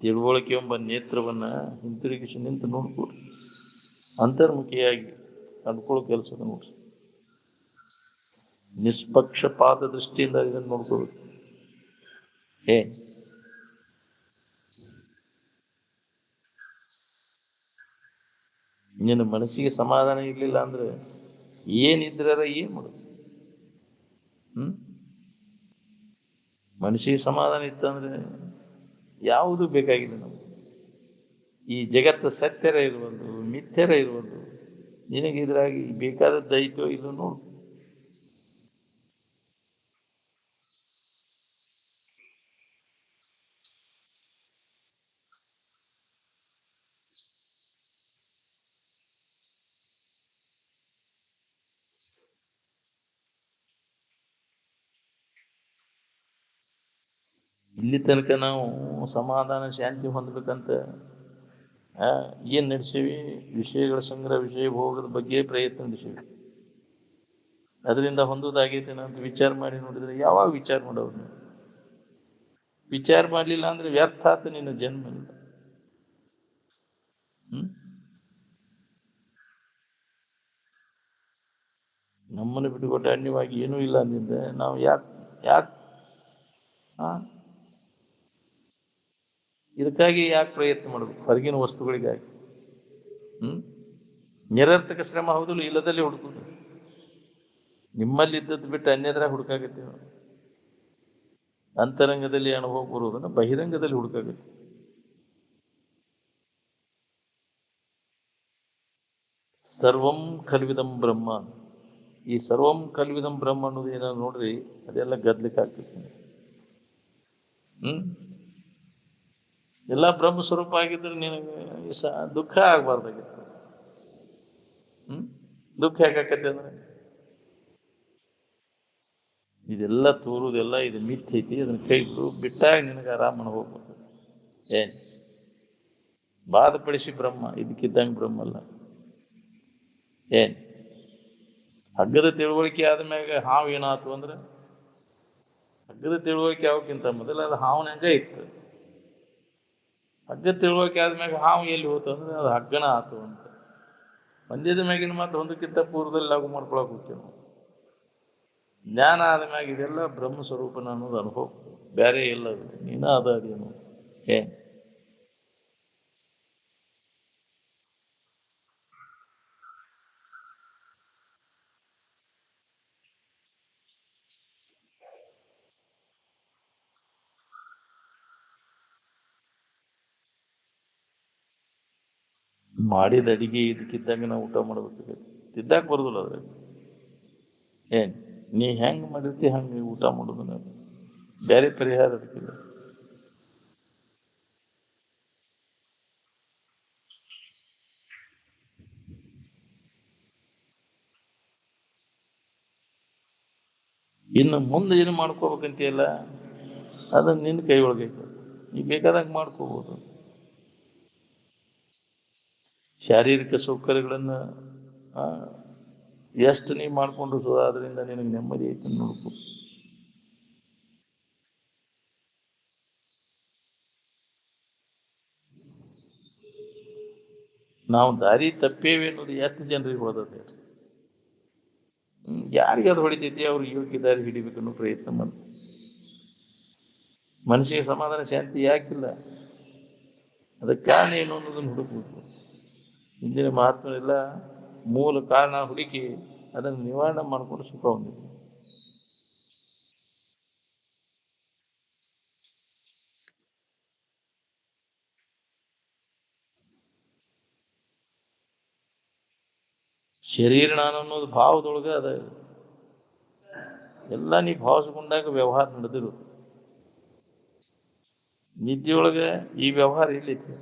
ತಿಳುವಳಿಕೆ ಎಂಬ ನೇತ್ರವನ್ನ ಹಿಂತಿರುಗಿಸಿ ನಿಂತು ನೋಡ್ಕೊಡ್ರಿ, ಅಂತರ್ಮುಖಿಯಾಗಿ ಕಂಡುಕೊಳ್ಳೋ ಕೆಲಸದ ನೋಡ್ರಿ. ನಿಷ್ಪಕ್ಷಪಾತ ದೃಷ್ಟಿಯಿಂದ ಇದನ್ನು ನೋಡ್ಕೋಬೇಕು. ನಿನ್ನ ಮನಸ್ಸಿಗೆ ಸಮಾಧಾನ ಇರ್ಲಿಲ್ಲ ಅಂದ್ರೆ ಏನಿದ್ರ ಏನ್ ಮಾಡುದು? ಮನಸ್ಸಿಗೆ ಸಮಾಧಾನ ಇತ್ತಂದ್ರೆ ಯಾವುದು ಬೇಕಾಗಿಲ್ಲ ನಮ್ಗೆ. ಈ ಜಗತ್ತು ಸತ್ಯರ ಇರುವುದು, ಮಿಥ್ಯರ ಇರುವುದು, ನಿನಗೆ ಇದ್ರಾಗಿ ಬೇಕಾದದ್ದು ಐತೋ ಇಲ್ಲ ನೋಡು. ಇಲ್ಲಿ ತನಕ ನಾವು ಸಮಾಧಾನ ಶಾಂತಿ ಹೊಂದಬೇಕಂತ ಏನ್ ನಡೆಸೀವಿ? ವಿಷಯಗಳ ಸಂಗ್ರಹ, ವಿಷಯ ಭೋಗದ ಬಗ್ಗೆ ಪ್ರಯತ್ನ ನಡೆಸೀವಿ. ಅದರಿಂದ ಹೊಂದೋದಾಗೈತೇನ ಅಂತ ವಿಚಾರ ಮಾಡಿ ನೋಡಿದ್ರೆ ಯಾವಾಗ ವಿಚಾರ ಮಾಡೋದು? ವಿಚಾರ ಮಾಡ್ಲಿಲ್ಲ ಅಂದ್ರೆ ವ್ಯರ್ಥ ಆತ ನಿನ್ನ ಜನ್ಮ. ನಮ್ಮನ್ನು ಬಿಟ್ಟುಕೊಟ್ಟ ಅನ್ಯವಾಗಿ ಏನೂ ಇಲ್ಲ ಅಂದಿದ್ದೆ ನಾವು ಯಾಕೆ ಇದಕ್ಕಾಗಿ ಯಾಕೆ ಪ್ರಯತ್ನ ಮಾಡಬೇಕು? ಹೊರಗಿನ ವಸ್ತುಗಳಿಗಾಗಿ ನಿರರ್ಥಕ ಶ್ರಮ ಹೌದಿಲ್ಲ, ಇಲ್ಲದಲ್ಲಿ ಹುಡುಕುದು. ನಿಮ್ಮಲ್ಲಿ ಇದ್ದದ್ದು ಬಿಟ್ಟು ಅನ್ಯದ್ರಾಗ ಹುಡುಕಾಗತ್ತೀವಿ. ಅಂತರಂಗದಲ್ಲಿ ಅನುಭವ ಬರುವುದನ್ನು ಬಹಿರಂಗದಲ್ಲಿ ಹುಡುಕಾಗತ್ತೆ. ಸರ್ವಂ ಕಲ್ವಿದಂ ಬ್ರಹ್ಮ. ಈ ಸರ್ವಂ ಕಲ್ವಿದಂ ಬ್ರಹ್ಮ ಅನ್ನೋದು ಏನಾದ್ರು ನೋಡ್ರಿ, ಅದೆಲ್ಲ ಗದ್ಲಿಕ್ಕೆ ಆಗ್ತೈತಿ. ಎಲ್ಲ ಬ್ರಹ್ಮ ಸ್ವರೂಪ ಆಗಿದ್ರೆ ನಿನಗೆ ದುಃಖ ಆಗ್ಬಾರ್ದಾಗಿತ್ತು. ದುಃಖ ಯಾಕತ್ತೆ ಅಂದ್ರೆ ಇದೆಲ್ಲ ತೋರುದೆಲ್ಲ ಇದು ಮಿಥ್ಯೈತಿ, ಅದನ್ನ ಕೈ ಬಿಟ್ಟಾಗ ನಿನಗೆ ಆರಾಮನ ಹೋಗ್ಬೋದು. ಏನ್ ಬಾಧಪಡಿಸಿ ಬ್ರಹ್ಮ ಇದಕ್ಕಿದ್ದಂಗೆ ಬ್ರಹ್ಮ ಅಲ್ಲ. ಏನ್ ಹಗ್ಗದ ತಿಳುವಳಿಕೆ ಆದ್ಮ್ಯಾಗ ಹಾವು ಏನಾಯ್ತು ಅಂದ್ರೆ, ಹಗ್ಗದ ತಿಳುವಳಿಕೆ ಯಾವಕ್ಕಿಂತ ಮೊದಲ ಅದು ಹಾವನ ಹಂಗ ಇತ್ತು. ಹಗ್ಗದ ತಿಳುವಳಿಕೆ ಆದ್ಮ್ಯಾಗ ಹಾವು ಎಲ್ಲಿ ಹೋತು ಅಂದ್ರೆ ಅದು ಹಗ್ಗನ ಆತು ಅಂತ. ಒಂದೇದ ಮ್ಯಾಗಿನ ಮಾತು ಒಂದಕ್ಕಿಂತ ಪೂರ್ವದಲ್ಲಿ ಲಾಗು ಮಾಡ್ಕೊಳಕ್ ಹೋಗ್ತೇವೆ ನಾವು. ಜ್ಞಾನ ಆದ್ಮ್ಯಾಗ ಇದೆಲ್ಲ ಬ್ರಹ್ಮ ಸ್ವರೂಪನ ಅನ್ನೋದು ಅನುಭವ, ಬೇರೆ ಇಲ್ಲ. ನೀನ ಅದೇನು ಏನ್ ಮಾಡಿದ ಅಡಿಗೆ ಇದಕ್ಕಿದ್ದಂಗೆ ನಾವು ಊಟ ಮಾಡ್ಬೇಕು, ತಿದ್ದಾಕ ಬರೋದಿಲ್ಲ ಅದ್ರಾಗ. ಏನ್ ನೀ ಹೆಂಗೆ ಮಾಡಿರ್ತಿ ಹಂಗೆ ಊಟ ಮಾಡೋದು ನಾವು, ಬೇರೆ ಪರಿಹಾರ ಅದಕ್ಕಿಲ್ಲ. ಇನ್ನು ಮುಂದೆ ಏನು ಮಾಡ್ಕೋಬೇಕಂತಿಲ್ಲ, ಅದನ್ನ ನಿನ್ನ ಕೈ ಒಳಗೈತೆ, ನೀ ಬೇಕಾದಂಗೆ ಮಾಡ್ಕೋಬೋದು. ಶಾರೀರಿಕ ಸೌಕರ್ಯಗಳನ್ನು ಎಷ್ಟು ನೀವು ಮಾಡ್ಕೊಂಡು ಅದರಿಂದ ನಿನಗೆ ನೆಮ್ಮದಿ ಐತೆ ನೋಡ್ಕೊ. ನಾವು ದಾರಿ ತಪ್ಪೇವಿ ಅನ್ನೋದು ಎಷ್ಟು ಜನರಿಗೆ ಹೋದದೆ. ಯಾರಿಗೆ ಅದು ಹೊಡಿತೈತಿ ಅವ್ರಿಗೆ ಯೋಗ್ಯ ದಾರಿ ಹಿಡಿಬೇಕನ್ನೋ ಪ್ರಯತ್ನ ಮಾಡಿ. ಮನಸ್ಸಿಗೆ ಸಮಾಧಾನ ಶಾಂತಿ ಯಾಕಿಲ್ಲ, ಅದಕ್ಕೆ ಕಾರಣ ಏನು ಅನ್ನೋದನ್ನು ಹುಡುಕ್ಬೇಕು. ಇಂದಿನ ಮಹಾತ್ಮರೆಲ್ಲ ಮೂಲ ಕಾರಣ ಹುಡುಕಿ ಅದನ್ನು ನಿವಾರಣೆ ಮಾಡ್ಕೊಂಡು ಸುಖ ಹೊಂದಿದೆ. ಶರೀರ ನಾನು ಅನ್ನೋದು ಭಾವದೊಳಗೆ ಅದ, ಎಲ್ಲ ನೀ ಭಾವಿಸ್ಕೊಂಡಾಗ ವ್ಯವಹಾರ ನಡೆದಿರೋದು. ನಿದ್ದೆಯೊಳಗೆ ಈ ವ್ಯವಹಾರ ಇಲ್ಲೈತಿ.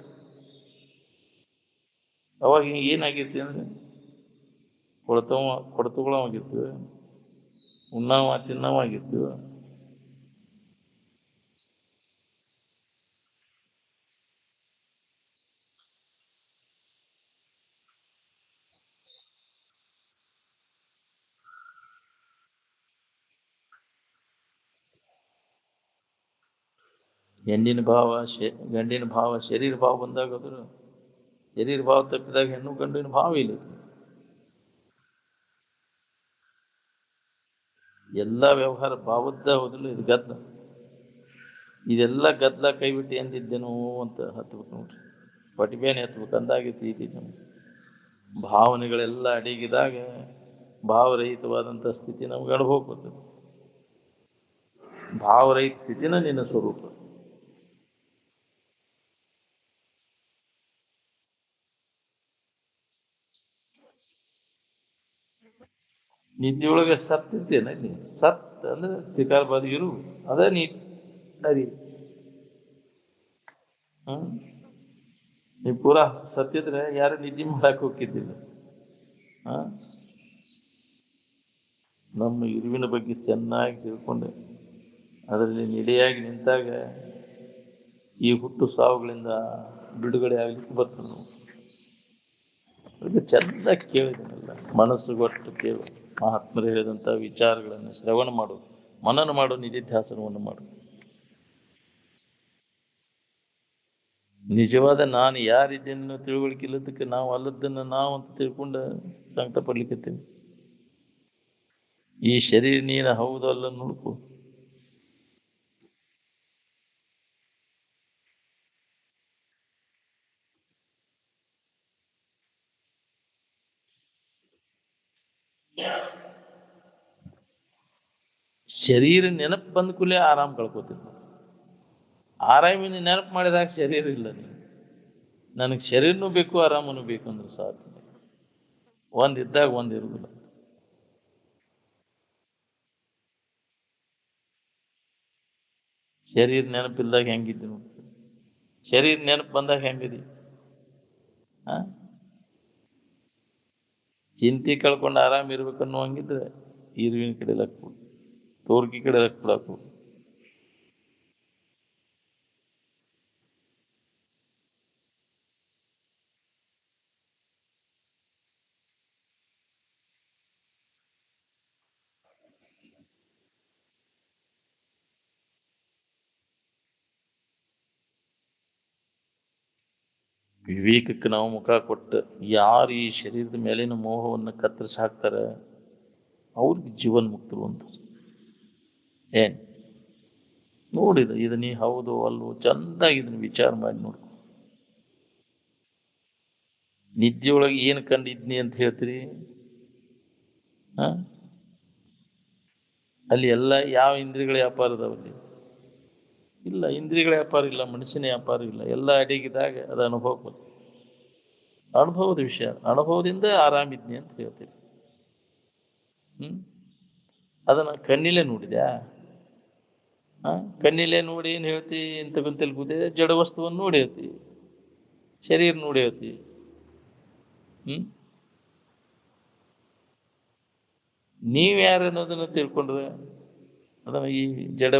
ಅವಾಗ ಏನಾಗೈತಿ ಅಂದ್ರೆ ಕೊಡ್ತಗೊಳವಾಗಿರ್ತೀವಿ, ತಿನ್ನವಾಗಿರ್ತೀವಿ. ಗಂಡಿನ ಭಾವ ಶರೀರ ಭಾವ ಬಂದಾಗ ಅದ್ರ ಶರೀರ ಭಾವ ತಪ್ಪಿದಾಗ ಹೆಣ್ಣು ಗಂಡಿನ ಭಾವ ಇಲ್ಲ. ಎಲ್ಲ ವ್ಯವಹಾರ ಭಾವದ್ದ ಹೋದಿಲ್ಲ. ಇದು ಗದ್ಲ, ಇದೆಲ್ಲ ಗದ್ಲ ಕೈಬಿಟ್ಟು ಎಂದಿದ್ದೇನೋ ಅಂತ ಹತ್ಬೇಕು ನೋಡ್ರಿ. ಪಟಿಬೇನೆ ಹತ್ಬೇಕು ಅಂದಾಗೈತಿ ನಮ್ಗೆ. ಭಾವನೆಗಳೆಲ್ಲ ಅಡಗಿದಾಗ ಭಾವರಹಿತವಾದಂಥ ಸ್ಥಿತಿ ನಮ್ಗೆ ಅನುಭವಕ್ಕೆ. ಭಾವರಹಿತ ಸ್ಥಿತಿನ ನಿನ್ನ ಸ್ವರೂಪ. ನಿದ್ದೆಯೊಳಗೆ ಸತ್ತಿರ್ತೇನೆ, ನೀ ಸತ್ ಅಂದ್ರೆ ತಿಕಾರ ಬದಿಗಿರು, ಅದ ನೀ ಅರಿ. ನೀ ಪೂರಾ ಸತ್ತಿದ್ರೆ ಯಾರು ನಿದ್ದೆ ಮಾಡಕ್ ಹೋಗಿದ್ದಿಲ್ಲ. ನಮ್ಮ ಇರುವಿನ ಬಗ್ಗೆ ಚೆನ್ನಾಗಿ ತಿಳ್ಕೊಂಡೆ ಅದರಲ್ಲಿ ನೆಲೆಯಾಗಿ ನಿಂತಾಗ ಈ ಹುಟ್ಟು ಸಾವುಗಳಿಂದ ಬಿಡುಗಡೆ ಆಗ್ಲಿಕ್ಕೆ ಬರ್ತದೆ. ನಾವು ಅದಕ್ಕೆ ಚೆನ್ನಾಗಿ ಕೇಳಿದನಲ್ಲ, ಮನಸ್ಸು ಕೊಟ್ಟು ಕೇಳು. ಮಹಾತ್ಮರು ಹೇಳಿದಂಥ ವಿಚಾರಗಳನ್ನು ಶ್ರವಣ ಮಾಡು, ಮನನ ಮಾಡು, ನಿಧಿಧ್ಯಾಸನವನ್ನು ಮಾಡು. ನಿಜವಾದ ನಾನು ಯಾರಿದ್ದೇನೋ ತಿಳುವಳಿಕೆ ಇಲ್ಲದಕ್ಕೆ ನಾವು ಅಲ್ಲದನ್ನು ನಾವು ಅಂತ ತಿಳ್ಕೊಂಡು ಸಂಕಟ ಪಡ್ಲಿಕ್ಕತ್ತೀವಿ. ಈ ಶರೀರ ನೀನು ಹೌದು ಅಲ್ಲ ನೋಡ್ಕೊ. ಶರೀರ ನೆನಪು ಬಂದ ಕೂಡಲೇ ಆರಾಮ್ ಕಳ್ಕೊತೀನಿ. ಆರಾಮಿನ ನೆನಪು ಮಾಡಿದಾಗ ಶರೀರ ಇಲ್ಲ. ನೀನು ನನಗೆ ಶರೀರನೂ ಬೇಕು ಆರಾಮನೂ ಬೇಕು ಅಂದ್ರೆ ಸಾಕು. ಒಂದಿದ್ದಾಗ ಒಂದಿರುವುದಿಲ್ಲ. ಶರೀರ ನೆನಪಿಲ್ದಾಗ ಹೆಂಗಿದ್ದಿ ನೋಡಿ, ಶರೀರ ನೆನಪು ಬಂದಾಗ ಹೆಂಗಿದಿ. ಚಿಂತೆ ಕಳ್ಕೊಂಡು ಆರಾಮ ಇರ್ಬೇಕನ್ನೋ ಹಂಗಿದ್ರೆ ಇರುವಿನ ಕಡೆ ಲಕ್ ಕೊಡು, ತೋರ್ಕಿ ಕಡೆ ಲಕ್ ಕೊಡಾಕು. ವಿವೇಕಕ್ಕೆ ನಾವು ಮುಖ ಕೊಟ್ಟು ಯಾರು ಈ ಶರೀರದ ಮೇಲಿನ ಮೋಹವನ್ನು ಕತ್ತರಿಸಿ ಹಾಕ್ತಾರೆ ಅವ್ರಿಗೆ ಜೀವನ್ ಮುಕ್ತರು ಅಂತ. ಏನ್ ನೋಡಿದ ಇದು ನೀ ಹೌದು ಅಲ್ವೋ ಚಂದಾಗಿ ಇದನ್ನ ವಿಚಾರ ಮಾಡಿ ನೋಡ್ಕೊ. ನಿದ್ದೆಯೊಳಗೆ ಏನು ಕಂಡಿದ್ನಿ ಅಂತ ಹೇಳ್ತೀರಿ? ಅಲ್ಲಿ ಎಲ್ಲ ಯಾವ ಇಂದ್ರಿಯಗಳ ವ್ಯಾಪಾರ ಅದಾವಲ್ಲಿ? ಇಲ್ಲ, ಇಂದ್ರಿಯಗಳ ವ್ಯಾಪಾರ ಇಲ್ಲ, ಮನುಷ್ಯನ ವ್ಯಾಪಾರ ಇಲ್ಲ. ಎಲ್ಲ ಅಡಗಿದಾಗ ಅದು ಅನುಭವ. ಅನುಭವದ ವಿಷಯ. ಅನುಭವದಿಂದ ಆರಾಮಿದ್ನಿ ಅಂತ ಹೇಳ್ತೀರಿ. ಅದನ್ನ ಕಣ್ಣಿಲೆ ನೋಡಿದ್ಯಾ? ಕಣ್ಣಿಲೆ ನೋಡಿ ಏನ್ ಹೇಳ್ತಿ? ಇಂತ ಗುಂತೆಲ್ ಜಡ ವಸ್ತುವನ್ನು ನೋಡಿ ಹೇಳ್ತಿ, ಶರೀರ ನೋಡಿ ಹೇಳ್ತಿ. ನೀವ್ ಯಾರು ಅನ್ನೋದನ್ನ ತಿಳ್ಕೊಂಡ್ರೆ ಅದನ್ನ ಈ ಜಡ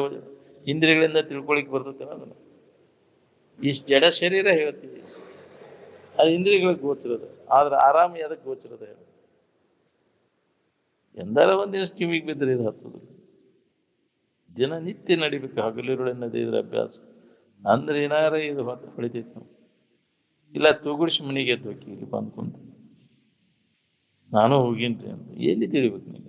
ಇಂದ್ರಿಯಗಳಿಂದ ತಿಳ್ಕೊಳಿಕ್ ಬರ್ತೈತೆ ಅದನ್ನ. ಈ ಜಡ ಶರೀರ ಹೇಳ್ತೀವಿ, ಅದು ಇಂದ್ರಿಯಗಳಿಗೆ ಗೋಚರದ. ಆದ್ರೆ ಆರಾಮ ಅದಕ್ಕೆ ಗೋಚರದ ಹೇಳ. ಎಂದಾರ ಒಂದಿವ್ಸ ಕಿವಿಗೆ ಬಿದ್ದರೆ ಇದು ಹತ್ತದು. ದಿನನಿತ್ಯ ನಡಿಬೇಕು, ಹಗಲಿರುಳೆನ್ನದೇ ಇದ್ರ ಅಭ್ಯಾಸ. ಅಂದ್ರೆ ಏನಾರ ಇದು ಹೊಳಿತೈತಿ ನಾವು. ಇಲ್ಲ ತೂಗುಡಿಸಿ ಮನೆಗೆ ಎದ್ದೋಕಿ ಇಲ್ಲಿ ಬಂದ್ ಕುಂತ ನಾನು ಹೋಗಿನ್ರಿ ಅಂತ ಎಲ್ಲಿ ತಿಳಿಬೇಕು ನೀವು?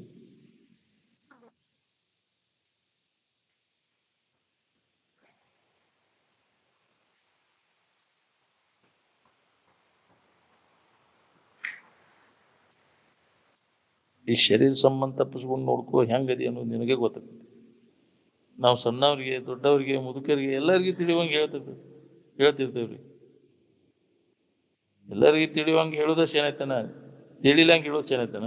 ಈ ಶರೀರ ಸಂಬಂಧ ತಪ್ಪಿಸ್ಕೊಂಡು ನೋಡ್ಕೋ ಹೆಂಗದಿ ಅನ್ನೋದು ನಿನಗೆ ಗೊತ್ತಾಗುತ್ತೆ. ನಾವು ಸಣ್ಣವ್ರಿಗೆ, ದೊಡ್ಡವ್ರಿಗೆ, ಮುದುಕರಿಗೆ ಎಲ್ಲರಿಗೂ ತಿಳಿಯುವಂಗೆ ಹೇಳ್ತಿರ್ತೇವ್ರಿ. ಎಲ್ಲರಿಗೂ ತಿಳಿಯುವಂಗೆ ಹೇಳೋದ ಶೇನೈತನ, ತಿಳಿಲಂಗೆ ಹೇಳೋದು ಶೇನೈತನ.